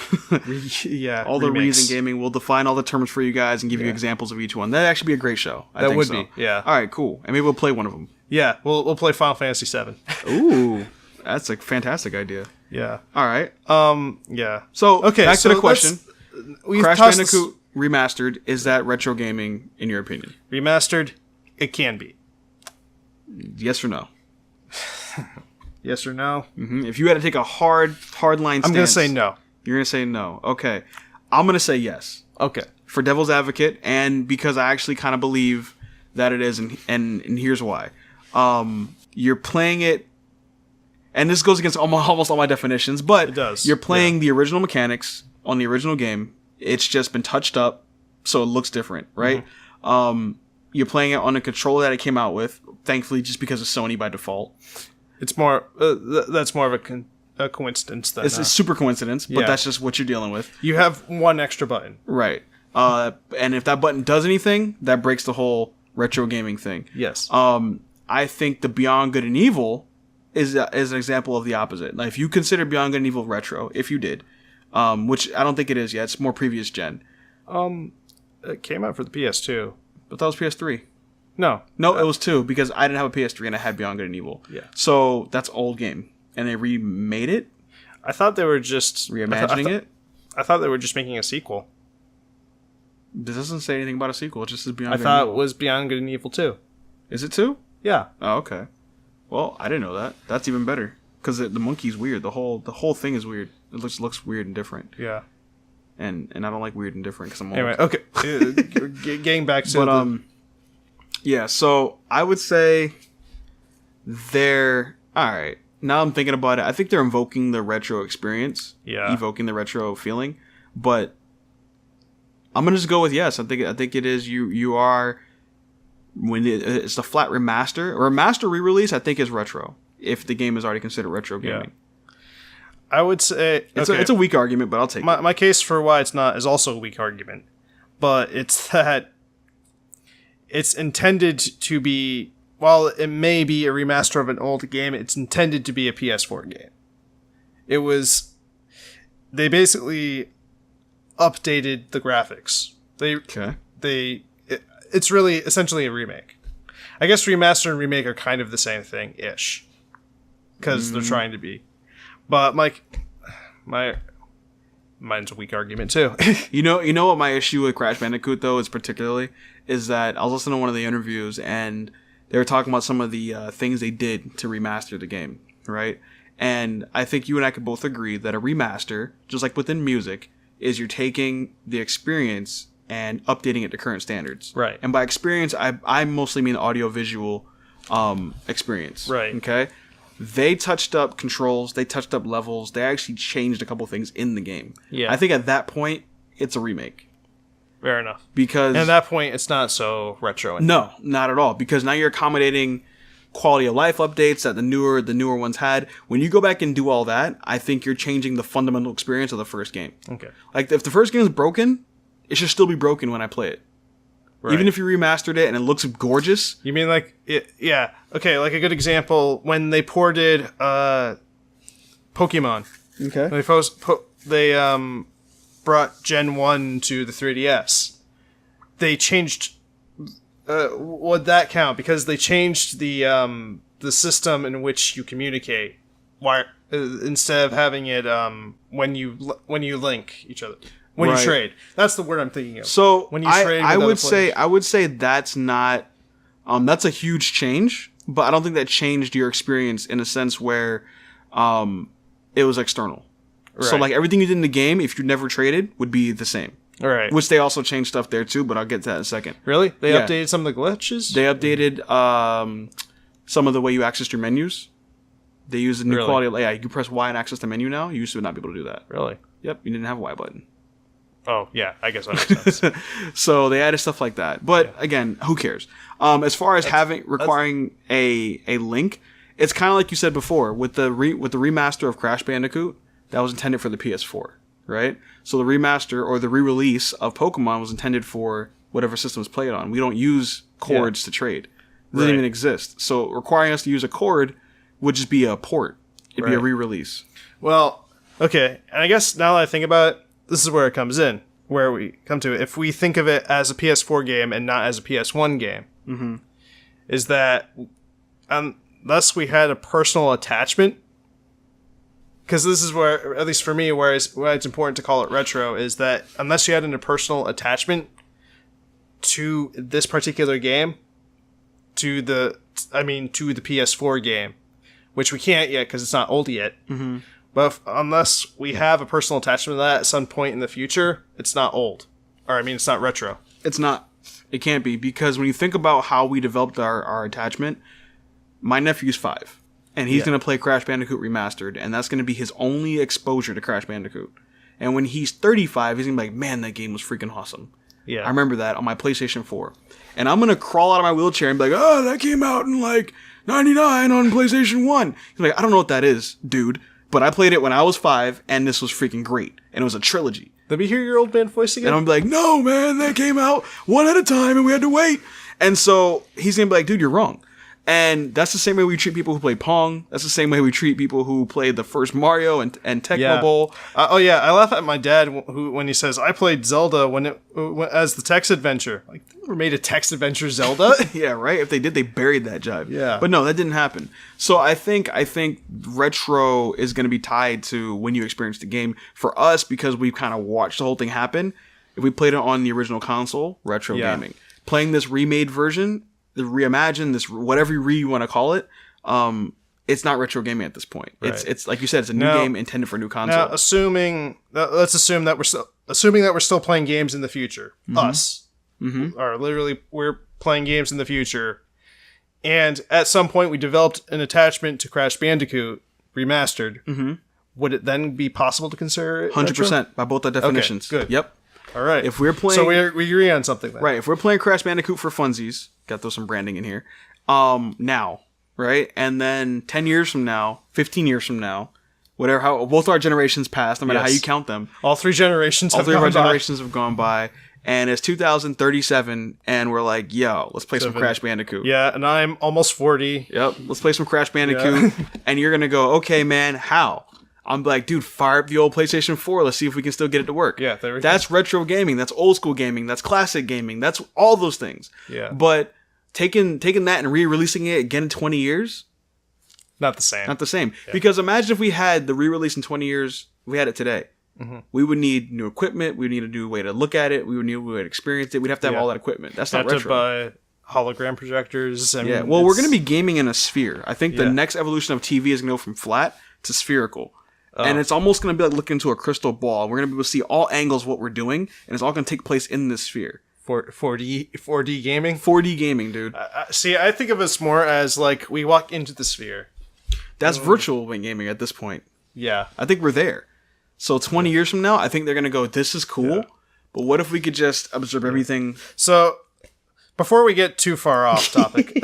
B: Yeah.
A: All the re's in gaming. We'll define all the terms for you guys and give you examples of each one. That'd actually be a great show.
B: That would be. Yeah.
A: All right, cool. And maybe we'll play one of them.
B: Yeah. We'll play Final Fantasy VII.
A: Ooh. That's a fantastic idea.
B: Yeah.
A: All right.
B: Yeah.
A: So, back to the question. Crash Bandicoot remastered, is that retro gaming in your opinion?
B: Remastered, it can be.
A: Yes or no?
B: Yes or no?
A: Mm-hmm. If you had to take a hard line stance,
B: I'm going to say no.
A: You're going to say no. Okay. I'm going to say yes.
B: Okay.
A: For devil's advocate, and because I actually kind of believe that it is, and here's why. You're playing it, and this goes against almost all my definitions, but
B: it does.
A: You're playing the original mechanics on the original game. It's just been touched up, so it looks different, right? Mm-hmm. You're playing it on a controller that it came out with, thankfully, just because of Sony by default.
B: It's more that's more of a coincidence than
A: it's a super coincidence, but that's just what you're dealing with.
B: You have one extra button,
A: right? And if that button does anything, that breaks the whole retro gaming thing.
B: Yes.
A: I think the Beyond Good and Evil is an example of the opposite. Now, if you consider Beyond Good and Evil retro, if you did, which I don't think it is yet, it's more previous gen.
B: It came out for the PS2,
A: but that was PS3.
B: No,
A: it was 2 because I didn't have a PS3 and I had Beyond Good and Evil.
B: Yeah.
A: So that's old game, and they remade it.
B: I thought they were just
A: reimagining it.
B: I thought they were just making a sequel.
A: This doesn't say anything about a sequel. It just says Beyond
B: I
A: Good
B: thought
A: and
B: it
A: Evil.
B: was Beyond Good and Evil 2.
A: Is it 2?
B: Yeah.
A: Oh, okay. Well, I didn't know that. That's even better. Because the monkey's weird. The whole thing is weird. It looks weird and different.
B: Yeah.
A: And I don't like weird and different because I'm old.
B: Anyway, okay. Getting back to
A: yeah, so I would say they're... Alright, now I'm thinking about it. I think they're invoking the retro experience.
B: Yeah.
A: Evoking the retro feeling. But I'm going to just go with yes. I think it is. You are... When it's a flat remaster or a master re-release, I think is retro. If the game is already considered retro gaming.
B: Yeah. I would say...
A: It's a weak argument, but I'll take it.
B: My case for why it's not is also a weak argument. But it's that it's intended to be... While it may be a remaster of an old game, it's intended to be a PS4 game. It was... They basically updated the graphics. It's really essentially a remake. I guess remaster and remake are kind of the same thing-ish. Because they're trying to be. But mine's a weak argument too.
A: You know what my issue with Crash Bandicoot though is particularly is that I was listening to one of the interviews and they were talking about some of the things they did to remaster the game, right? And I think you and I could both agree that a remaster, just like within music, is you're taking the experience and updating it to current standards.
B: Right.
A: And by experience, I mostly mean audio-visual experience.
B: Right.
A: Okay? They touched up controls, they touched up levels, they actually changed a couple things in the game.
B: Yeah.
A: I think at that point, it's a remake.
B: Fair enough.
A: Because...
B: And at that point, it's not so retro anymore.
A: No, not at all. Because now you're accommodating quality of life updates that the newer ones had. When you go back and do all that, I think you're changing the fundamental experience of the first game.
B: Okay.
A: Like, if the first game is broken, it should still be broken when I play it. Right. Even if you remastered it and it looks gorgeous.
B: You mean like... Yeah. Okay, like a good example, when they ported Pokemon.
A: Okay.
B: They brought Gen 1 to the 3DS. They changed... would that count? Because they changed the system in which you communicate. Instead of having it when you link each other. When you trade. That's the word I'm thinking of.
A: So
B: when you trade
A: I would say that's not that's a huge change, but I don't think that changed your experience in a sense where it was external. Right. So like everything you did in the game, if you never traded, would be the same.
B: All right.
A: Which they also changed stuff there too, but I'll get to that in a second.
B: Really? They updated some of the glitches?
A: They updated some of the way you access your menus. They used a new quality of layout. You can press Y and access the menu now. You used to not be able to do that.
B: Really?
A: Yep, you didn't have a Y button.
B: Oh, yeah, I guess that makes sense.
A: So they added stuff like that. But again, who cares? As far as requiring a link, it's kind of like you said before with the remaster of Crash Bandicoot that was intended for the PS4, right? So the remaster or the re-release of Pokemon was intended for whatever system is played on. We don't use cords to trade. It doesn't even exist. So requiring us to use a cord would just be a port. It'd be a re-release.
B: Well, okay. And I guess now that I think about it, this is where it comes in, where we come to it. If we think of it as a PS4 game and not as a PS1 game, is that unless we had a personal attachment, because this is where, at least for me, why it's important to call it retro, is that unless you had a personal attachment to this particular game, to the PS4 game, which we can't yet because it's not old yet. Mm-hmm. But unless we have a personal attachment to that at some point in the future, it's not old. It's not retro.
A: It's not. It can't be, because when you think about how we developed our attachment, my nephew's 5. And he's going to play Crash Bandicoot Remastered, and that's going to be his only exposure to Crash Bandicoot. And when he's 35, he's going to be like, man, that game was freaking awesome. Yeah. I remember that on my PlayStation 4. And I'm going to crawl out of my wheelchair and be like, oh, that came out in like 99 on PlayStation 1. He's like, I don't know what that is, dude. But I played it when I was 5, and this was freaking great. And it was a trilogy.
B: Let me hear your old man voice again.
A: And I'm like, no, man, that came out one at a time, and we had to wait. And so he's going to be like, dude, you're wrong. And that's the same way we treat people who play Pong. That's the same way we treat people who played the first Mario and Tecmo Bowl.
B: I laugh at my dad when he says, I played Zelda as the text adventure. Like, they never made a text adventure Zelda.
A: Yeah, right? If they did, they buried that jive.
B: Yeah.
A: But no, that didn't happen. So I think retro is going to be tied to when you experience the game. For us, because we've kind of watched the whole thing happen, If we played it on the original console, retro gaming. Playing this remade version, the reimagined, this whatever you want to call it, it's not retro gaming at this point.
B: Right.
A: It's like you said, it's a new game intended for a new console.
B: Now, let's assume that we're still playing games in the future. Us are literally we're playing games in the future, and at some point we developed an attachment to Crash Bandicoot Remastered. Would it then be possible to consider it
A: 100% by both the definitions?
B: Okay, good.
A: Yep.
B: All right.
A: If we're playing,
B: so we agree on something then.
A: Right. If we're playing Crash Bandicoot for funsies, got to throw some branding in here. Now, right, and then 10 years from now, 15 years from now, whatever, how both our generations passed, no matter how you count them.
B: All three generations.
A: All three of our generations have gone by, and it's 2037, and we're like, yo, let's play some Crash Bandicoot.
B: Yeah, and I'm almost 40.
A: Yep. Let's play some Crash Bandicoot, and you're gonna go, okay, man, how? I'm like, dude, fire up the old PlayStation 4. Let's see if we can still get it to work.
B: Yeah, there we go.
A: That's retro gaming. That's old school gaming. That's classic gaming. That's all those things.
B: Yeah.
A: But taking that and re-releasing it again in 20 years,
B: not the same.
A: Not the same. Yeah. Because imagine if we had the re-release in 20 years, we had it today. We would need new equipment. We would need a new way to look at it. We would need a way to experience it. We'd have to have all that equipment. That's not retro.
B: To buy hologram projectors. I mean,
A: well, we're going to be gaming in a sphere. I think the next evolution of TV is going to go from flat to spherical. And it's almost going to be like looking into a crystal ball. We're going to be able to see all angles of what we're doing, and it's all going to take place in this sphere.
B: 4D gaming?
A: 4D gaming, dude.
B: See, I think of us more as like we walk into the sphere.
A: That's virtual gaming at this point.
B: Yeah.
A: I think we're there. So 20 years from now, I think they're going to go, this is cool, but what if we could just absorb everything?
B: So, before we get too far off topic,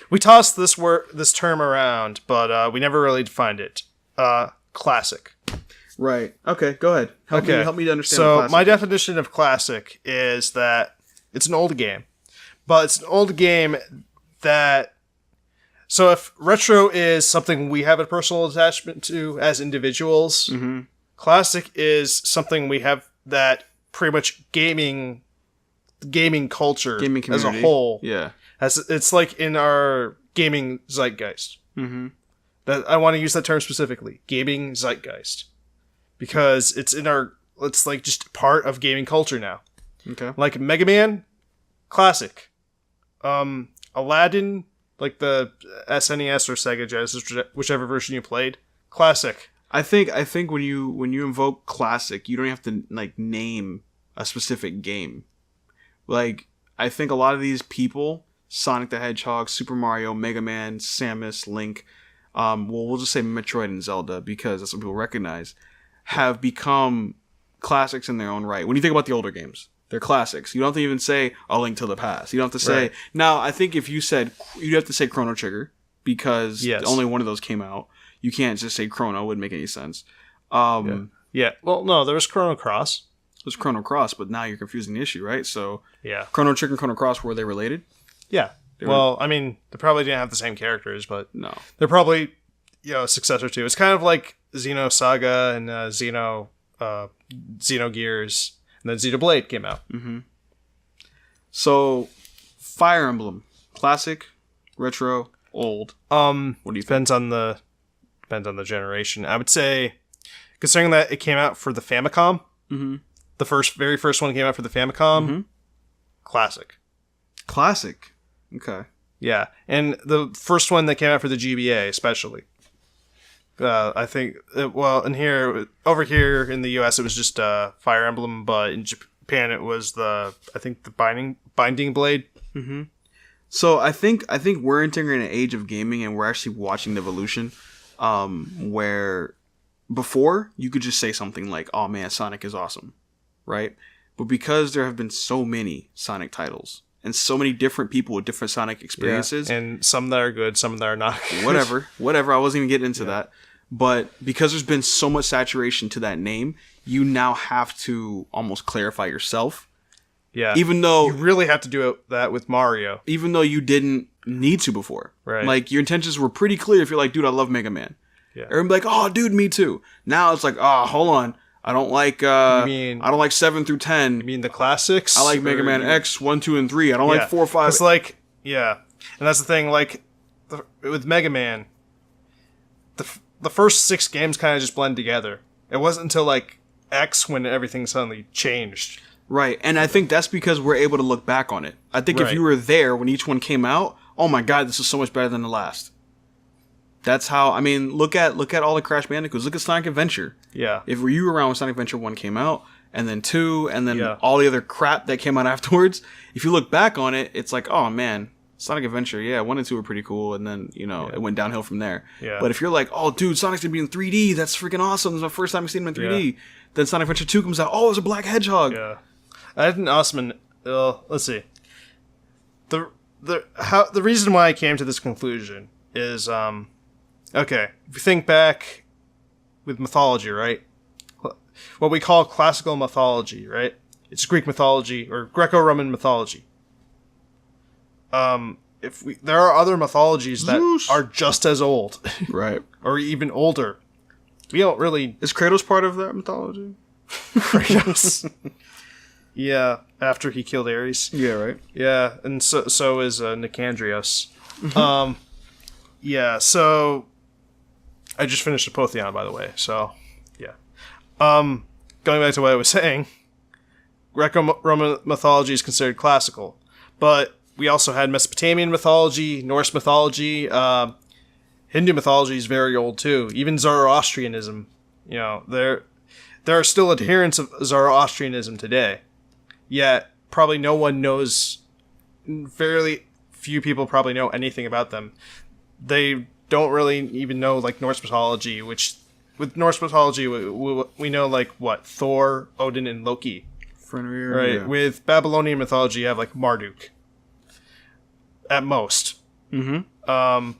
B: we tossed this term around, but we never really defined it. Classic.
A: Right. Okay, go ahead. Help me to understand.
B: So my definition of classic is that it's an old game, but it's an old game that. So if retro is something we have a personal attachment to as individuals, classic is something we have that pretty much gaming culture,
A: gaming community
B: as a whole.
A: Yeah,
B: it's like in our gaming zeitgeist. That I want to use that term specifically, gaming zeitgeist, because it's like just part of gaming culture now.
A: Okay.
B: Like Mega Man, classic. Aladdin, like the SNES or Sega Genesis, whichever version you played, classic.
A: I think when you invoke classic, you don't have to like name a specific game. Like I think a lot of these people, Sonic the Hedgehog, Super Mario, Mega Man, Samus, Link. We'll just say Metroid and Zelda because that's what people recognize, have become classics in their own right. When you think about the older games, they're classics. You don't have to even say A Link to the Past. You don't have to say... Right. Now, I think if you said... You'd have to say Chrono Trigger because only one of those came out. You can't just say Chrono. It wouldn't make any sense.
B: Yeah. Well, no, there was Chrono Cross.
A: There's Chrono Cross, but now you're confusing the issue, right? So,
B: yeah.
A: Chrono Trigger and Chrono Cross, were they related?
B: Yeah. Well, I mean, they probably didn't have the same characters, but
A: no,
B: they're probably a successor to. It's kind of like Xenosaga and Xenogears, and then Xenoblade came out.
A: So, Fire Emblem, classic, retro, old.
B: What do you think? Depends on the generation. I would say, considering that it came out for the Famicom, the very first one came out for the Famicom, classic.
A: Classic. Okay.
B: Yeah, and the first one that came out for the GBA, especially. I think, over here in the US, it was just Fire Emblem, but in Japan it was the Binding Blade.
A: So I think we're entering an age of gaming, and we're actually watching the evolution, where before you could just say something like, "Oh man, Sonic is awesome," right? But because there have been so many Sonic titles. And so many different people with different Sonic experiences.
B: Yeah, and some that are good, some that are not good.
A: Whatever. I wasn't even getting into that. But because there's been so much saturation to that name, you now have to almost clarify yourself.
B: Yeah.
A: Even though...
B: You really have to do that with Mario.
A: Even though you didn't need to before.
B: Right.
A: Like, your intentions were pretty clear if you're like, dude, I love Mega Man.
B: Yeah.
A: Everyone be like, oh, dude, me too. Now it's like, oh, hold on. I don't like I don't like 7 through 10.
B: You mean the classics?
A: I like Mega Man X 1, 2, and 3. I don't like 4, 5.
B: It's like and that's the thing. Like with Mega Man, the first 6 games kind of just blend together. It wasn't until like X when everything suddenly changed.
A: Right, and I think that's because we're able to look back on it. I think if
B: Right.
A: you were there when each one came out, oh my god, this is so much better than the last. That's how, I mean, look at all the Crash Bandicoots. Look at Sonic Adventure.
B: Yeah.
A: If were you around when Sonic Adventure 1 came out, and then 2, and then
B: Yeah.
A: all the other crap that came out afterwards, if you look back on it, it's like, oh man, Sonic Adventure, yeah, 1 and 2 were pretty cool, and then, it went downhill from there.
B: Yeah.
A: But if you're like, oh dude, Sonic's gonna be in 3D, that's freaking awesome, this is my first time seeing him in 3D. Then Sonic Adventure 2 comes out, oh, there's a black hedgehog.
B: Yeah. I had an awesome. Let's see. The reason why I came to this conclusion is okay. If you think back with mythology, right? What we call classical mythology, right? It's Greek mythology or Greco-Roman mythology. There are other mythologies that
A: Zeus.
B: are just as old,
A: Right.
B: or even older. We don't really
A: Is Kratos part of that mythology?
B: Kratos. Yeah, after he killed Ares.
A: Yeah, right.
B: Yeah, and so is Nicandrios. Yeah, so I just finished Apotheon, by the way. So, yeah. Going back to what I was saying, Greco-Roman mythology is considered classical, but we also had Mesopotamian mythology, Norse mythology, Hindu mythology is very old too. Even Zoroastrianism, there are still adherents of Zoroastrianism today. Yet, probably no one knows, fairly few people probably know anything about them. They don't really even know, like, Norse mythology, which, with Norse mythology, we know, like, what? Thor, Odin, and Loki.
A: Fenrir,
B: Right?
A: yeah.
B: With Babylonian mythology, you have, like, Marduk. At most.
A: Mm-hmm.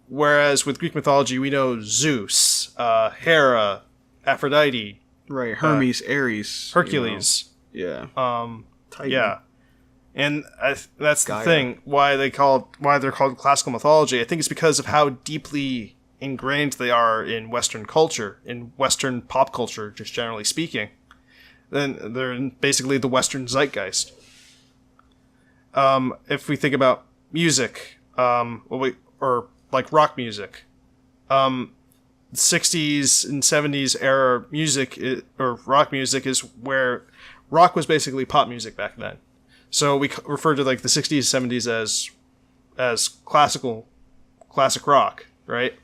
B: Whereas with Greek mythology, we know Zeus, Hera, Aphrodite,
A: Right, Hermes, Ares.
B: Hercules.
A: Yeah. Titan.
B: Yeah, and that's the
A: Gaia.
B: thing. Why they're called classical mythology. I think it's because of how deeply ingrained they are in Western culture, in Western pop culture, just generally speaking. Then they're in basically the Western zeitgeist. If we think about music, or like rock music, 60s and 70s era music or rock music is where rock was basically pop music back then. So we refer to like the 60s, 70s as classic rock, right?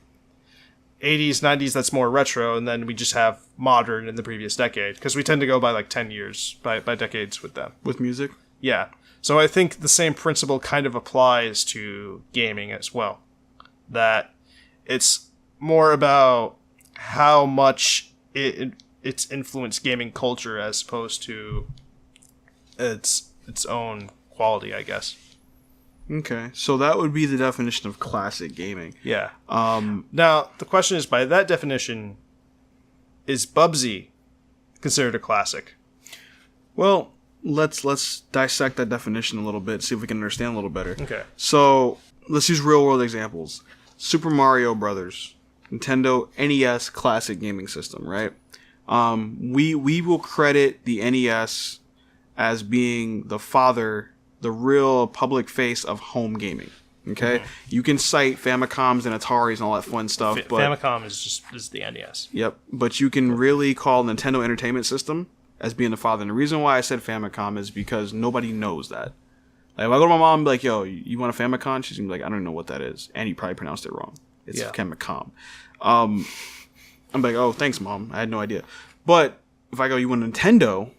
B: 80s, 90s, that's more retro, and then we just have modern in the previous decade because we tend to go by like 10 years, by decades with them.
A: With music?
B: Yeah. So I think the same principle kind of applies to gaming as well. That it's more about how much it's influenced gaming culture as opposed to its own quality, I guess.
A: Okay, so that would be the definition of classic gaming.
B: Yeah. Now, the question is, by that definition, is Bubsy considered a classic?
A: Well, let's dissect that definition a little bit, see if we can understand a little better.
B: Okay.
A: So, let's use real-world examples. Super Mario Brothers, Nintendo NES classic gaming system, right? We will credit the NES as being the father, the real public face of home gaming. Okay, you can cite Famicoms and Ataris and all that fun stuff, but
B: Famicom is the NES.
A: Yep, but you can really call Nintendo Entertainment System as being the father. And the reason why I said Famicom is because nobody knows that. Like, if I go to my mom and be like, yo, you want a Famicom? She's gonna be like, I don't know what that is. And you probably pronounced it wrong. It's Famicom. I'm like, oh, thanks, Mom. I had no idea. But if I go, you want a Nintendo?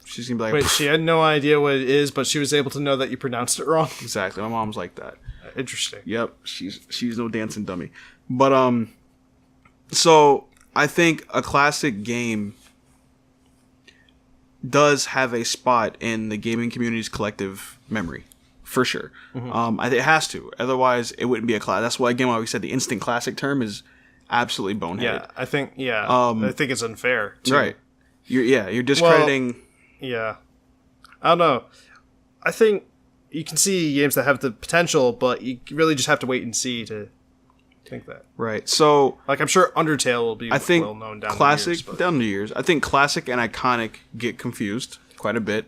A: She's gonna be like,
B: Wait, she had no idea what it is, but she was able to know that you pronounced it wrong?
A: exactly. My mom's like that.
B: Interesting.
A: Yep, she's no dancing dummy. But so I think a classic game does have a spot in the gaming community's collective memory, for sure. I think it has to, otherwise it wouldn't be a class. That's why again, why we said the instant classic term is absolutely boneheaded.
B: Yeah, I think it's unfair too.
A: Right. You're discrediting.
B: Yeah. I don't know. I think you can see games that have the potential, but you really just have to wait and see to think that.
A: Right. So,
B: like, I'm sure Undertale will be
A: I think
B: well known down
A: classic
B: the years. But
A: down the years. I think classic and iconic get confused quite a bit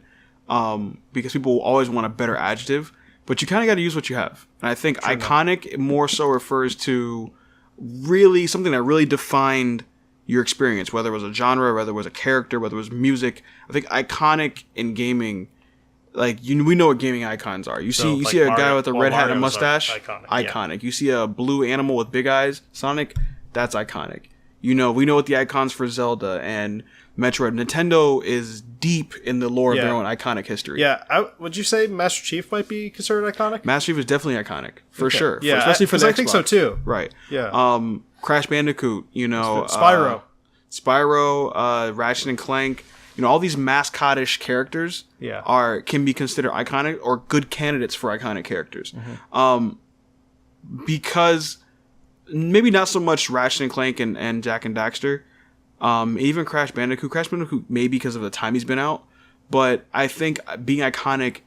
A: because people always want a better adjective, but you kind of got to use what you have. And I think iconic more so refers to really something that really defined your experience, whether it was a genre, whether it was a character, whether it was music. I think iconic in gaming, like we know what gaming icons are. You see a guy with a red hat and a mustache, iconic. You see a blue animal with big eyes, Sonic, that's iconic. We know what the icons for Zelda and Metroid. Nintendo is deep in the lore of their own iconic history.
B: Yeah, would you say Master Chief might be considered iconic?
A: Master Chief is definitely iconic, for sure.
B: Yeah,
A: especially for the Xbox.
B: I think so too.
A: Right.
B: Yeah.
A: Crash Bandicoot,
B: Spyro.
A: Ratchet and Clank, all these mascotish characters can be considered iconic or good candidates for iconic characters. Because maybe not so much Ratchet and Clank and Jak and Daxter, even Crash Bandicoot maybe because of the time he's been out, but I think being iconic,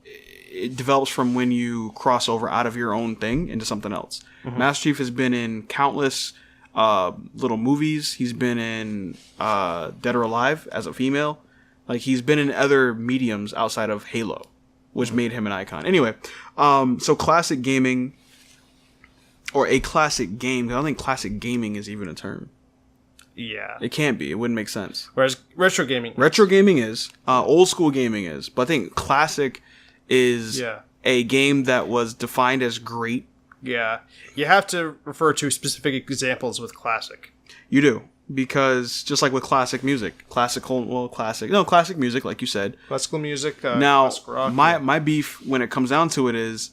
A: it develops from when you cross over out of your own thing into something else. Master Chief has been in countless little movies. He's been in Dead or Alive as a female. Like, he's been in other mediums outside of Halo, which made him an icon. Anyway, so classic gaming, or a classic game. I don't think classic gaming is even a term.
B: Yeah.
A: It can't be. It wouldn't make sense.
B: Whereas retro gaming
A: is. Old school gaming is. But I think classic is a game that was defined as great.
B: Yeah. You have to refer to specific examples with classic.
A: You do. Because just like with classic music, classic music, like you said.
B: Classical music,
A: now,
B: classic rock.
A: My beef when it comes down to it is,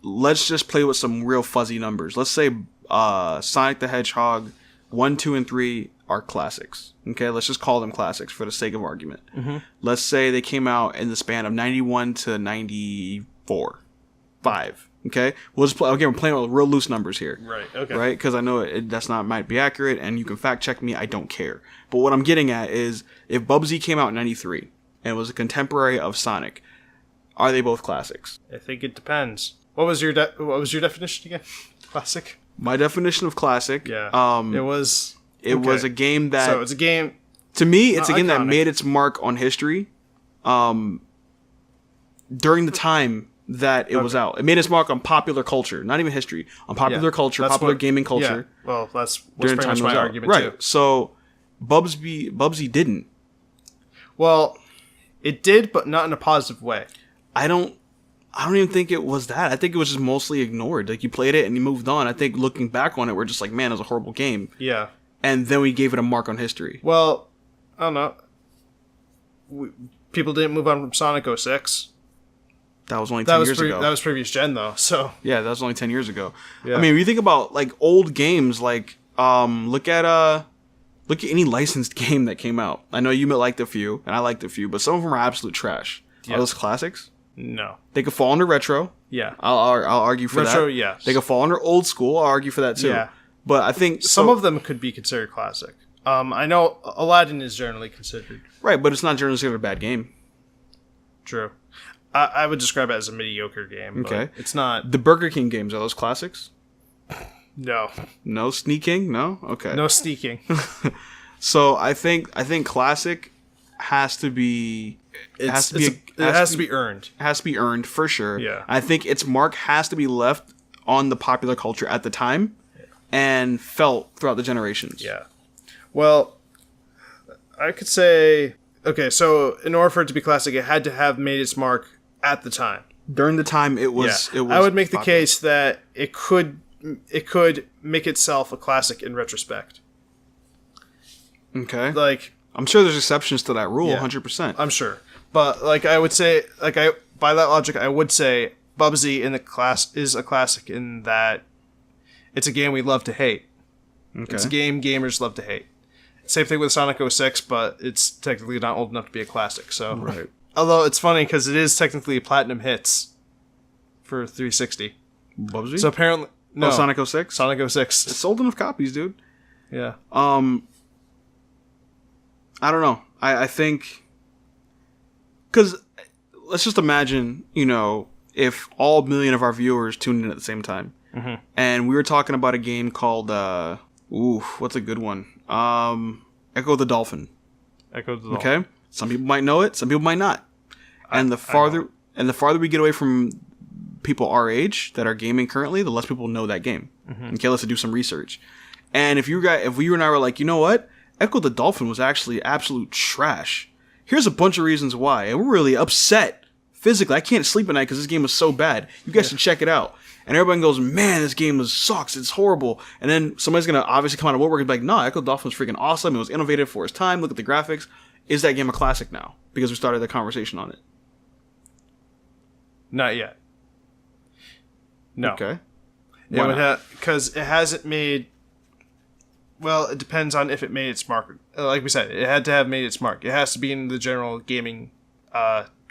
A: let's just play with some real fuzzy numbers. Let's say Sonic the Hedgehog 1, 2, and 3 are classics. Okay, let's just call them classics for the sake of argument. Let's say they came out in the span of 91 to 94. 5. Okay, we'll just play. Again, we're playing with real loose numbers here.
B: Right. Okay.
A: Right, because I know might be accurate, and you can fact check me. I don't care. But what I'm getting at is, if Bubsy came out in 93 and was a contemporary of Sonic, are they both classics?
B: I think it depends. What was your definition again? Classic.
A: My definition of classic.
B: Yeah. It was
A: a game that.
B: So it's a game.
A: To me, it's a game that
B: iconic.
A: made its mark on history. During the time that it was out, it made its mark on popular culture, not even history, on popular culture, popular gaming culture.
B: Yeah. Well, that's
A: during
B: pretty
A: the time
B: much
A: it was
B: my
A: out.
B: argument
A: Right.
B: too.
A: So, Bubsy didn't.
B: Well, it did, but not in a positive way.
A: I don't even think it was that. I think it was just mostly ignored. Like, you played it and you moved on. I think looking back on it, we're just like, man, it was a horrible game.
B: Yeah.
A: And then we gave it a mark on history.
B: Well, I don't know. People didn't move on from Sonic 06.
A: That was only 10 years ago.
B: That was previous gen, though. So
A: yeah, that was only 10 years ago.
B: Yeah.
A: I mean, when you think about like old games, like look at any licensed game that came out. I know you liked a few, and I liked a few, but some of them are absolute trash.
B: Yeah.
A: Are those classics?
B: No.
A: They could fall under retro.
B: Yeah.
A: I'll argue for that.
B: Retro, yes.
A: They could fall under old school. I'll argue for that too.
B: Yeah.
A: But I think
B: Some of them could be considered classic. I know Aladdin is generally considered.
A: right, but it's not generally considered a bad game.
B: True. I would describe it as a mediocre game.
A: Okay.
B: But it's not.
A: The Burger King games, are those classics?
B: No.
A: No sneaking? No? Okay.
B: No sneaking.
A: So I think classic has to be
B: It has to be earned.
A: Has to be earned for sure.
B: Yeah.
A: I think its mark has to be left on the popular culture at the time and felt throughout the generations.
B: Yeah. Well, I could say, okay, so in order for it to be classic, it had to have made its mark at the time.
A: During the time it was
B: I would make
A: popular.
B: the case that it could make itself a classic in retrospect.
A: Okay.
B: Like,
A: I'm sure there's exceptions to that rule,
B: Yeah.
A: 100%.
B: I'm sure. But like I would say, by that logic, I would say Bubsy in the class is a classic in that it's a game we love to hate.
A: Okay.
B: It's a game gamers love to hate. Same thing with Sonic 06, but it's technically not old enough to be a classic. So,
A: Right.
B: Although it's funny because it is technically platinum hits for 360.
A: Bubsy?
B: So apparently, no,
A: Oh, Sonic 06?
B: Sonic 06.
A: It sold enough copies, dude.
B: Yeah.
A: I don't know. I think... Because let's just imagine, if all million of our viewers tuned in at the same time.
B: Mm-hmm.
A: And we were talking about a game called... what's a good one? Echo the Dolphin.
B: Echo the Dolphin.
A: Okay? Some people might know it. Some people might not. And the farther we get away from people our age that are gaming currently, the less people know that game.
B: Mm-hmm.
A: Okay, let's do some research. And if you and I were like, you know what, Echo the Dolphin was actually absolute trash. Here's a bunch of reasons why, and we're really upset physically. I can't sleep at night because this game was so bad. You guys should check it out. And everybody goes, man, this game sucks. It's horrible. And then somebody's gonna obviously come out of woodwork and be like, no, Echo the Dolphin was freaking awesome. It was innovative for its time. Look at the graphics. Is that game a classic now? Because we started the conversation on it.
B: Not yet. No.
A: Okay.
B: Because it hasn't made. Well, it depends on if it made its mark. Like we said, it had to have made its mark. It has to be in the general gaming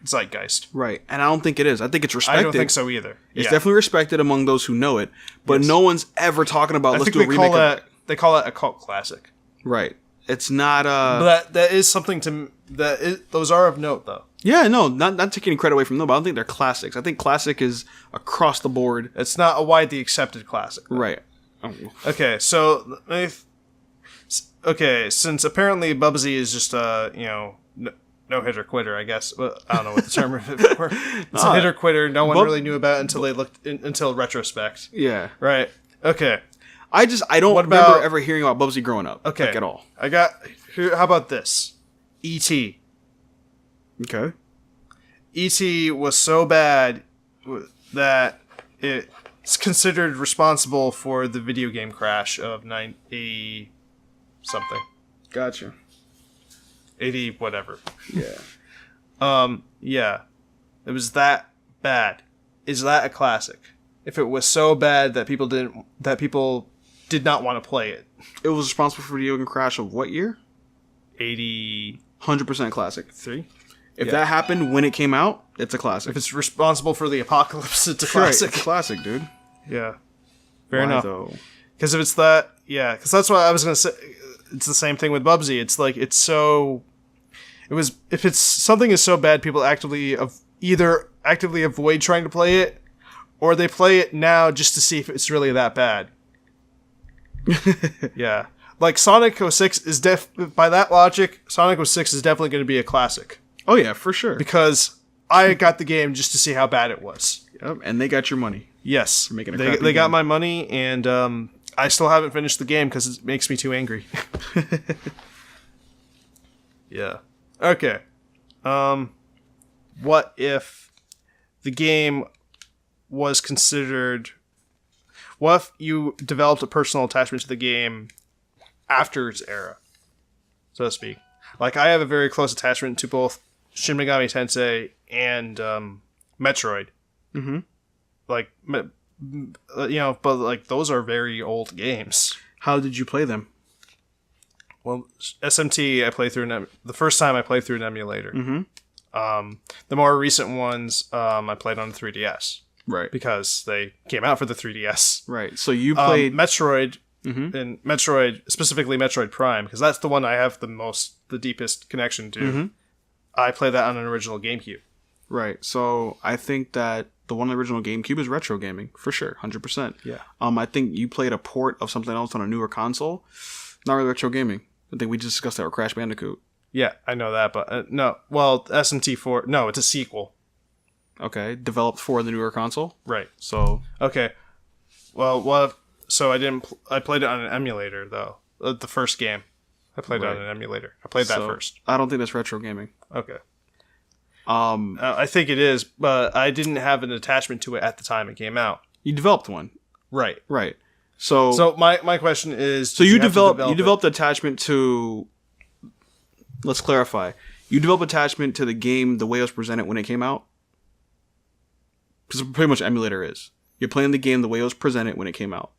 B: zeitgeist.
A: Right. And I don't think it is. I think it's respected.
B: I don't think so either.
A: It's definitely respected among those who know it, but no one's ever talking about let's do a remake of it.
B: They call that a cult classic.
A: Right. It's not
B: But that is something those are of note though.
A: Yeah, no, not taking any credit away from them, but I don't think they're classics. I think classic is across the board.
B: It's not a widely accepted classic. Though.
A: Right. Oh.
B: Okay, so since apparently Bubsy is just no hitter quitter, I guess. Well, I don't know what the term of it for. It's a hitter quitter. No one really knew about it until retrospect.
A: Yeah.
B: Right. Okay.
A: I don't remember ever hearing about Bubsy growing up.
B: Okay.
A: Like, at all.
B: How about this? E.T.
A: Okay.
B: E.T. was so bad that it's considered responsible for the video game crash of 80 something.
A: Gotcha.
B: 80 whatever.
A: Yeah.
B: Yeah. It was that bad. Is that a classic? If it was so bad that people did not want to play it.
A: It was responsible for video game crash of what year?
B: 80
A: 100% classic.
B: 3.
A: If that happened when it came out, it's a classic.
B: If it's responsible for the apocalypse, it's a classic.
A: Right, it's a classic, dude.
B: Yeah. Fair enough.
A: Though?
B: Because if it's that, yeah, because that's what I was going to say. It's the same thing with Bubsy. It's like, if it's something is so bad, people either actively avoid trying to play it, or they play it now just to see if it's really that bad. Yeah. Like Sonic 06 is by that logic, Sonic 06 is definitely going to be a classic.
A: Oh yeah, for sure.
B: Because I got the game just to see how bad it was.
A: Yep, and they got your money.
B: Yes.
A: For making a
B: they got my money, and I still haven't finished the game because it makes me too angry. Yeah. Okay. What if the game was considered... What if you developed a personal attachment to the game after its era, so to speak? Like, I have a very close attachment to both Shin Megami Tensei and Metroid.
A: Mm-hmm.
B: Like, but like those are very old games.
A: How did you play them?
B: Well, SMT I played through the first time I played through an emulator.
A: Mm-hmm.
B: The more recent ones I played on the 3DS.
A: Right.
B: Because they came out for the 3DS.
A: Right. So you played
B: Metroid,
A: mm-hmm.
B: and Metroid, specifically Metroid Prime, because that's the one I have the deepest connection to.
A: Mm-hmm.
B: I played that on an original GameCube.
A: Right. So I think that the one original GameCube is retro gaming for sure, 100%.
B: Yeah.
A: I think you played a port of something else on a newer console. Not really retro gaming. I think we just discussed that with Crash Bandicoot.
B: Yeah, I know that, but no. Well, SMT4, no, it's a sequel.
A: Okay, developed for the newer console.
B: Right.
A: So
B: okay. Well, so I played it on an emulator though. The first game, I played it on an emulator. I played that first.
A: I don't think that's retro gaming.
B: Okay. I think it is, but I didn't have an attachment to it at the time it came out.
A: You developed one.
B: Right.
A: Right. So
B: my question is,
A: you developed attachment to. Let's clarify. You developed attachment to the game the way it was presented when it came out. Because pretty much emulator is. You're playing the game the way it was presented when it came out.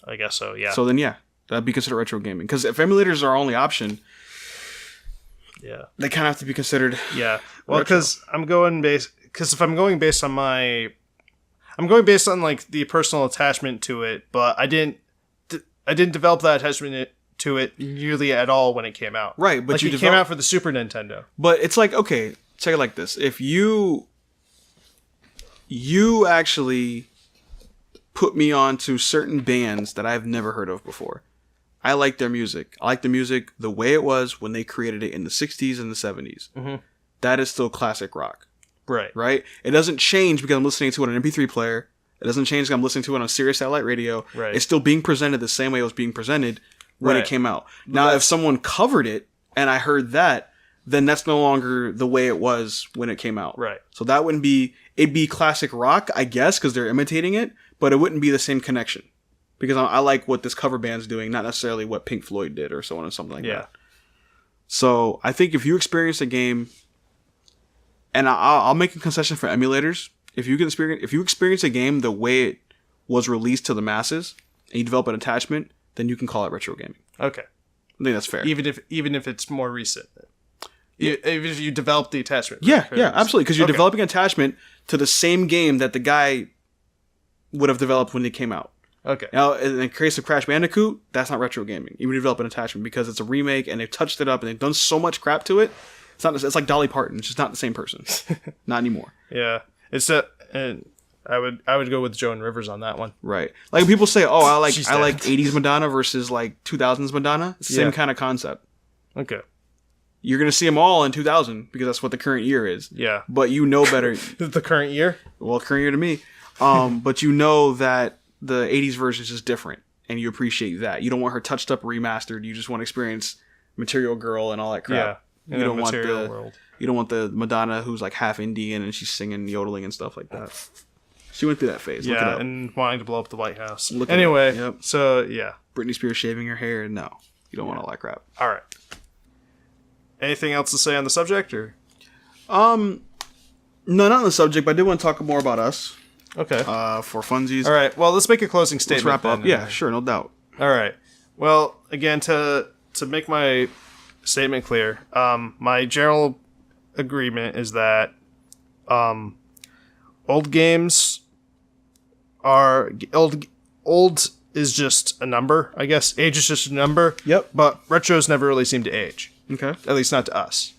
B: I guess so, yeah.
A: So then, yeah, that'd be considered retro gaming. Because if emulators are our only option,
B: yeah,
A: they kind of have to be considered.
B: Yeah, well, because if I'm going based on like the personal attachment to it, but I didn't develop that attachment to it nearly at all when it came out.
A: Right, but
B: like it came out for the Super Nintendo.
A: But it's like, okay, check it like this: if you actually put me on to certain bands that I've never heard of before. I like their music. I like the music the way it was when they created it in the 60s and the 70s.
B: Mm-hmm. That
A: is still classic rock.
B: Right.
A: Right? It doesn't change because I'm listening to it on an MP3 player. It doesn't change. I'm listening to it on Sirius satellite radio.
B: Right.
A: It's still being presented the same way it was being presented when it came out. Now, if someone covered it and I heard that, then that's no longer the way it was when it came out.
B: Right.
A: So that wouldn't be, it'd be classic rock, I guess, because they're imitating it, but it wouldn't be the same connection. Because I like what this cover band's doing, not necessarily what Pink Floyd did or so on or something like that. So I think if you experience a game, and I'll make a concession for emulators, if you experience a game the way it was released to the masses, and you develop an attachment, then you can call it retro gaming.
B: Okay.
A: I think that's fair.
B: Even if it's more recent. Even if you develop the attachment.
A: Yeah, absolutely. Because you're developing an attachment to the same game that the guy would have developed when it came out.
B: Okay.
A: Now, in the case of Crash Bandicoot, that's not retro gaming. You would develop an attachment because it's a remake and they've touched it up and they've done so much crap to it. It's like Dolly Parton. It's just not the same person. Not anymore.
B: Yeah. And I would go with Joan Rivers on that one.
A: Right. Like people say, oh, I like 80s Madonna versus like 2000s Madonna. It's the same kind of concept.
B: Okay.
A: You're going to see them all in 2000 because that's what the current year is.
B: Yeah.
A: But you know better.
B: The current year?
A: Well, current year to me. But you know that the 80s version is just different. And you appreciate that. You don't want her touched up remastered. You just want to experience Material Girl and all that crap.
B: Yeah.
A: You don't want the Madonna who's like half Indian and she's singing, yodeling and stuff like that. She went through that phase. Look it up.
B: And wanting to blow up the White House.
A: Anyway,
B: so yeah.
A: Britney Spears shaving her hair. No. You don't want all that crap.
B: All right. Anything else to say on the subject, or?
A: No, not on the subject, but I did want to talk more about us.
B: Okay.
A: For funsies.
B: All right. Well, let's make a closing statement.
A: Let's wrap up. Yeah, sure, no doubt.
B: All right. Well, again, to make my statement clear, my general agreement is that old games are old is just a number, I guess. Age is just a number.
A: Yep.
B: But retros never really seem to age.
A: Okay.
B: At least not to us.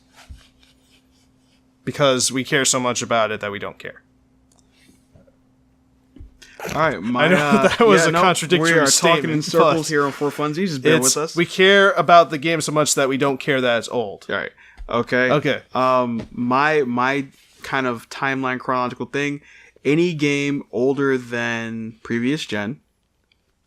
B: Because we care so much about it that we don't care.
A: All right.
B: I know that was a contradictory
A: statement. We are
B: statement,
A: talking in circles here on 4funzees. Just bear with us.
B: We care about the game so much that we don't care that it's old.
A: All right. Okay.
B: Okay.
A: My kind of timeline chronological thing, any game older than previous gen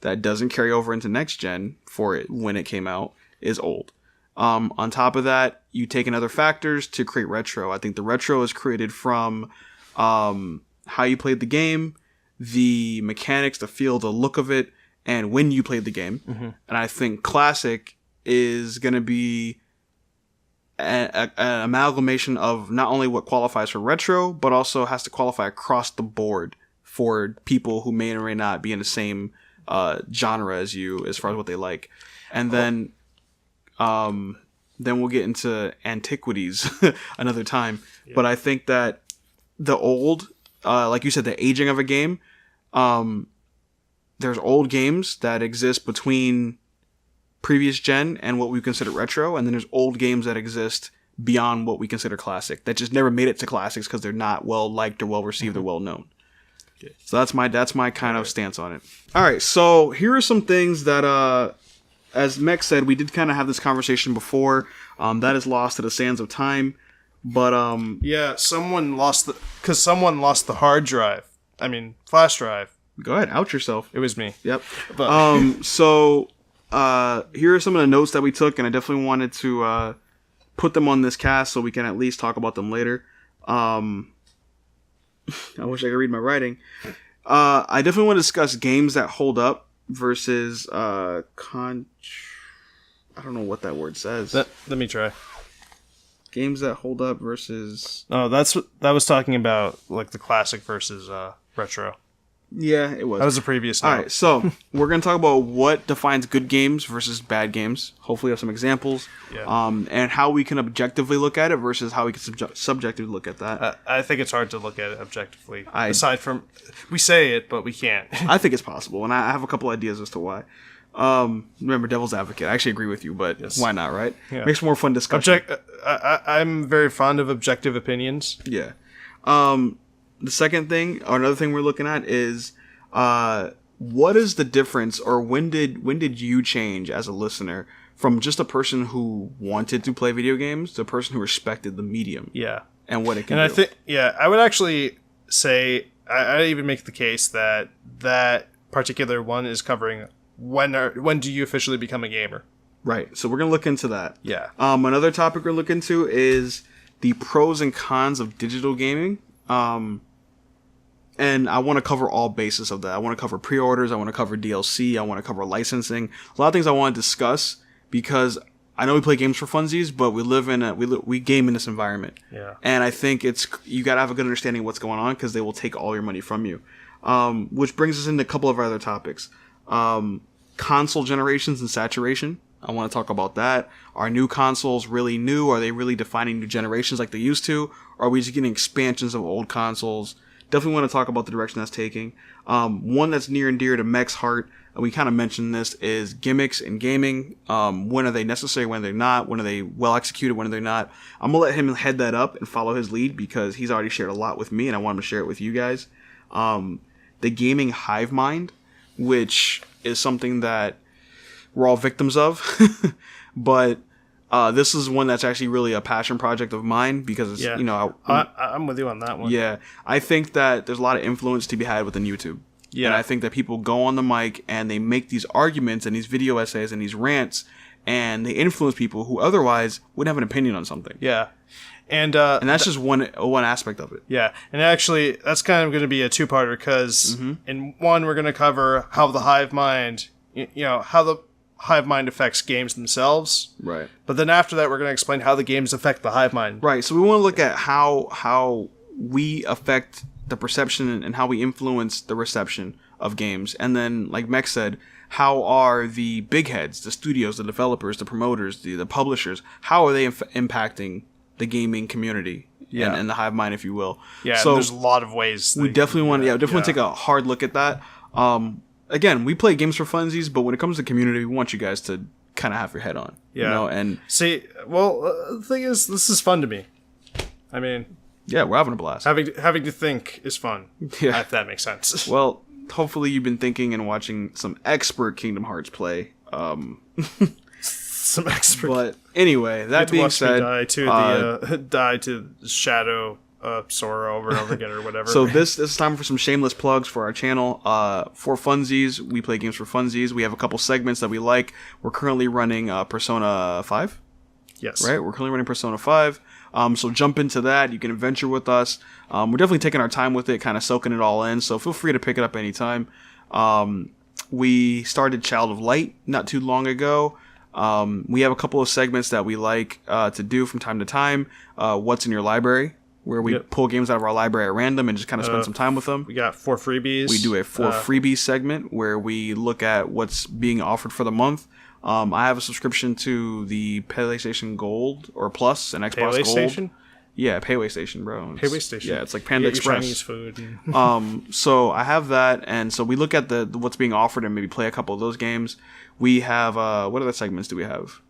A: that doesn't carry over into next gen for it when it came out is old. On top of that, you take in other factors to create retro. I think the retro is created from how you played the game, the mechanics, the feel, the look of it, and when you played the game. Mm-hmm. And I think classic is going to be an amalgamation of not only what qualifies for retro, but also has to qualify across the board for people who may or may not be in the same genre as you as far as what they like. And then we'll get into antiquities another time. Yeah. But I think that the old, like you said, the aging of a game, there's old games that exist between previous gen and what we consider retro, and then there's old games that exist beyond what we consider classic that just never made it to classics because they're not well liked or well received or well known. Okay. So that's my kind of stance on it. All right, so here are some things that as Mech said, we did kind of have this conversation before. That is lost to the sands of time, but
B: someone lost the hard drive. I mean, flash drive.
A: Go ahead, out yourself.
B: It was me.
A: Yep. But. So here are some of the notes that we took, and I definitely wanted to put them on this cast so we can at least talk about them later. I wish I could read my writing. I definitely want to discuss games that hold up versus I don't know what that word says.
B: Let me try.
A: Games that hold up versus...
B: Oh, that was talking about like the classic versus retro.
A: Yeah, it was.
B: That was the previous note.
A: All right, so we're going to talk about what defines good games versus bad games. Hopefully, have some examples.
B: Yeah.
A: And how we can objectively look at it versus how we can subjectively look at that.
B: I think it's hard to look at it objectively. Aside from, we say it, but we can't.
A: I think it's possible, and I have a couple ideas as to why. Remember, devil's advocate. I actually agree with you, but why not, right? Yeah. Makes for more fun discussion.
B: I'm very fond of objective opinions.
A: Yeah. The second thing, or another thing we're looking at is, what is the difference, or when did you change as a listener from just a person who wanted to play video games to a person who respected the medium?
B: Yeah.
A: And what it can
B: do. And I would actually say I even make the case that that particular one is covering when do you officially become a gamer?
A: Right. So we're gonna look into that.
B: Yeah.
A: Another topic we're looking into is the pros and cons of digital gaming. And I want to cover all bases of that. I want to cover pre-orders. I want to cover DLC. I want to cover licensing. A lot of things I want to discuss because I know we play games for funsies, but we live in we game in this environment.
B: Yeah.
A: And I think you got to have a good understanding of what's going on because they will take all your money from you. Which brings us into a couple of our other topics. Console generations and saturation. I want to talk about that. Are new consoles really new? Are they really defining new generations like they used to? Or are we just getting expansions of old consoles? Definitely want to talk about the direction that's taking. One that's near and dear to Mech's heart, and we kind of mentioned this, is gimmicks in gaming. When are they necessary? When are they not? When are they well executed? When are they not? I'm going to let him head that up and follow his lead because he's already shared a lot with me, and I want him to share it with you guys. The gaming hive mind, which is something that we're all victims of, but this is one that's actually really a passion project of mine because it's,
B: I'm with you on that one.
A: Yeah, I think that there's a lot of influence to be had within YouTube. Yeah, and I think that people go on the mic and they make these arguments and these video essays and these rants, and they influence people who otherwise wouldn't have an opinion on something.
B: Yeah, and
A: that's just one aspect of it.
B: Yeah, and actually, that's kind of going to be a two-parter because in one we're going to cover how the hive mind, how the hive mind affects games themselves.
A: Right.
B: But then after that, we're going to explain how the games affect the hive mind.
A: Right. So we want to look at how we affect the perception and how we influence the reception of games. And then, like Mech said, how are the big heads, the studios, the developers, the promoters, the publishers, how are they impacting the gaming community and the hive mind, if you will?
B: Yeah,
A: so
B: there's a lot of ways.
A: We definitely want to take a hard look at that. Again, we play games for funsies, but when it comes to community, we want you guys to kind of have your head on.
B: Yeah.
A: And
B: see, well, the thing is, this is fun to me. I mean,
A: yeah, we're having a blast.
B: Having to think is fun. Yeah, if that makes sense.
A: Well, hopefully you've been thinking and watching some expert Kingdom Hearts play.
B: Some expert.
A: But anyway, that being said,
B: die to Shadow. Sora over and over again or whatever.
A: So this is time for some shameless plugs for our channel. 4funzees, we play games for funsies. We have a couple segments that we like. We're currently running Persona 5.
B: Yes.
A: Right? We're currently running Persona 5. So jump into that. You can adventure with us. We're definitely taking our time with it, kind of soaking it all in. So feel free to pick it up anytime. We started Child of Light not too long ago. We have a couple of segments that we like to do from time to time. What's in your library? Where we pull games out of our library at random and just kind of spend some time with them.
B: We got 4 freebies.
A: We do a 4 freebies segment where we look at what's being offered for the month. I have a subscription to the PlayStation Gold or Plus and Xbox Gold.
B: Station?
A: Yeah, Payway Station, bro.
B: Payway Station.
A: Yeah, it's like Panda Express.
B: Chinese food.
A: So I have that, and so we look at the what's being offered and maybe play a couple of those games. We have what other segments do we have?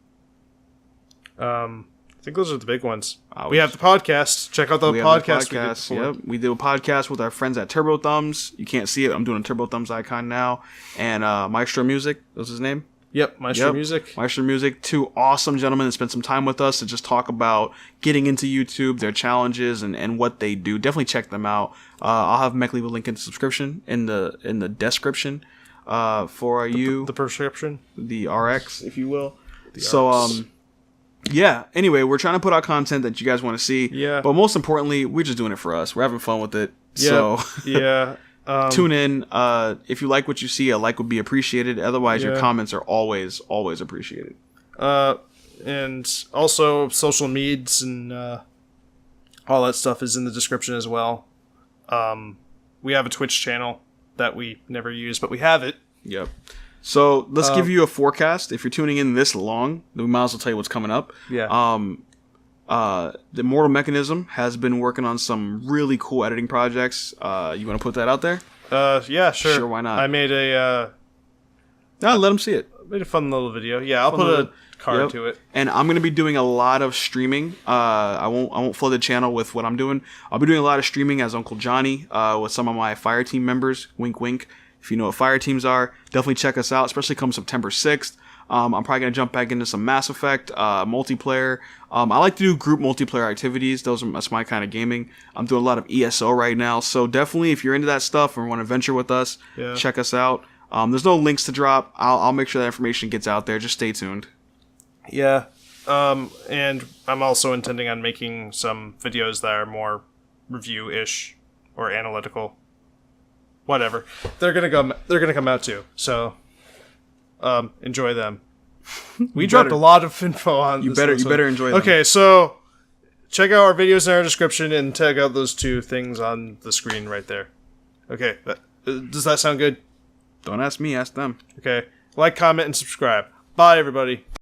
B: I think those are the big ones. We have the podcast. Check out the podcast.
A: Yep, we do a podcast with our friends at Turbo Thumbs. You can't see it. I'm doing a Turbo Thumbs icon now. And Maestro Music, that's his name?
B: Yep, Maestro Music.
A: Maestro Music. 2 awesome gentlemen that spent some time with us to just talk about getting into YouTube, their challenges, and what they do. Definitely check them out. I'll have Mech leave a link in the subscription, in the description for
B: the prescription?
A: The RX, if you will. Yeah, anyway, we're trying to put out content that you guys want to see.
B: Yeah.
A: But most importantly, we're just doing it for us. We're having fun with it.
B: Yeah.
A: So tune in. If you like what you see, a like would be appreciated. Otherwise, your comments are always appreciated.
B: And also, social medias and all that stuff is in the description as well. We have a Twitch channel that we never use, but we have it.
A: Yep. So let's give you a forecast. If you're tuning in this long, then we might as well tell you what's coming up.
B: Yeah.
A: The Mortal Mechanism has been working on some really cool editing projects. You want to put that out there?
B: Yeah, sure.
A: Sure, why not?
B: I made let
A: them see it.
B: Made a fun little video. Yeah, I'll put a card to it.
A: And I'm going to be doing a lot of streaming. I won't flood the channel with what I'm doing. I'll be doing a lot of streaming as Uncle Johnny with some of my fire team members. Wink, wink. If you know what fire teams are, definitely check us out, especially come September 6th. I'm probably gonna jump back into some Mass Effect multiplayer. I like to do group multiplayer activities. That's my kind of gaming. I'm doing a lot of ESO right now, so definitely if you're into that stuff or want to venture with us, check us out. There's no links to drop. I'll make sure that information gets out there. Just stay tuned.
B: Yeah. And I'm also intending on making some videos that are more review-ish or analytical. Whatever. They're gonna come out too. So, enjoy them. We dropped a lot of info on
A: You
B: this
A: better
B: episode.
A: you better enjoy them.
B: Okay, so check out our videos in our description and check out those 2 things on the screen right there. Okay, does that sound good?
A: Don't ask me, ask them.
B: Okay, like, comment, and subscribe. Bye, everybody.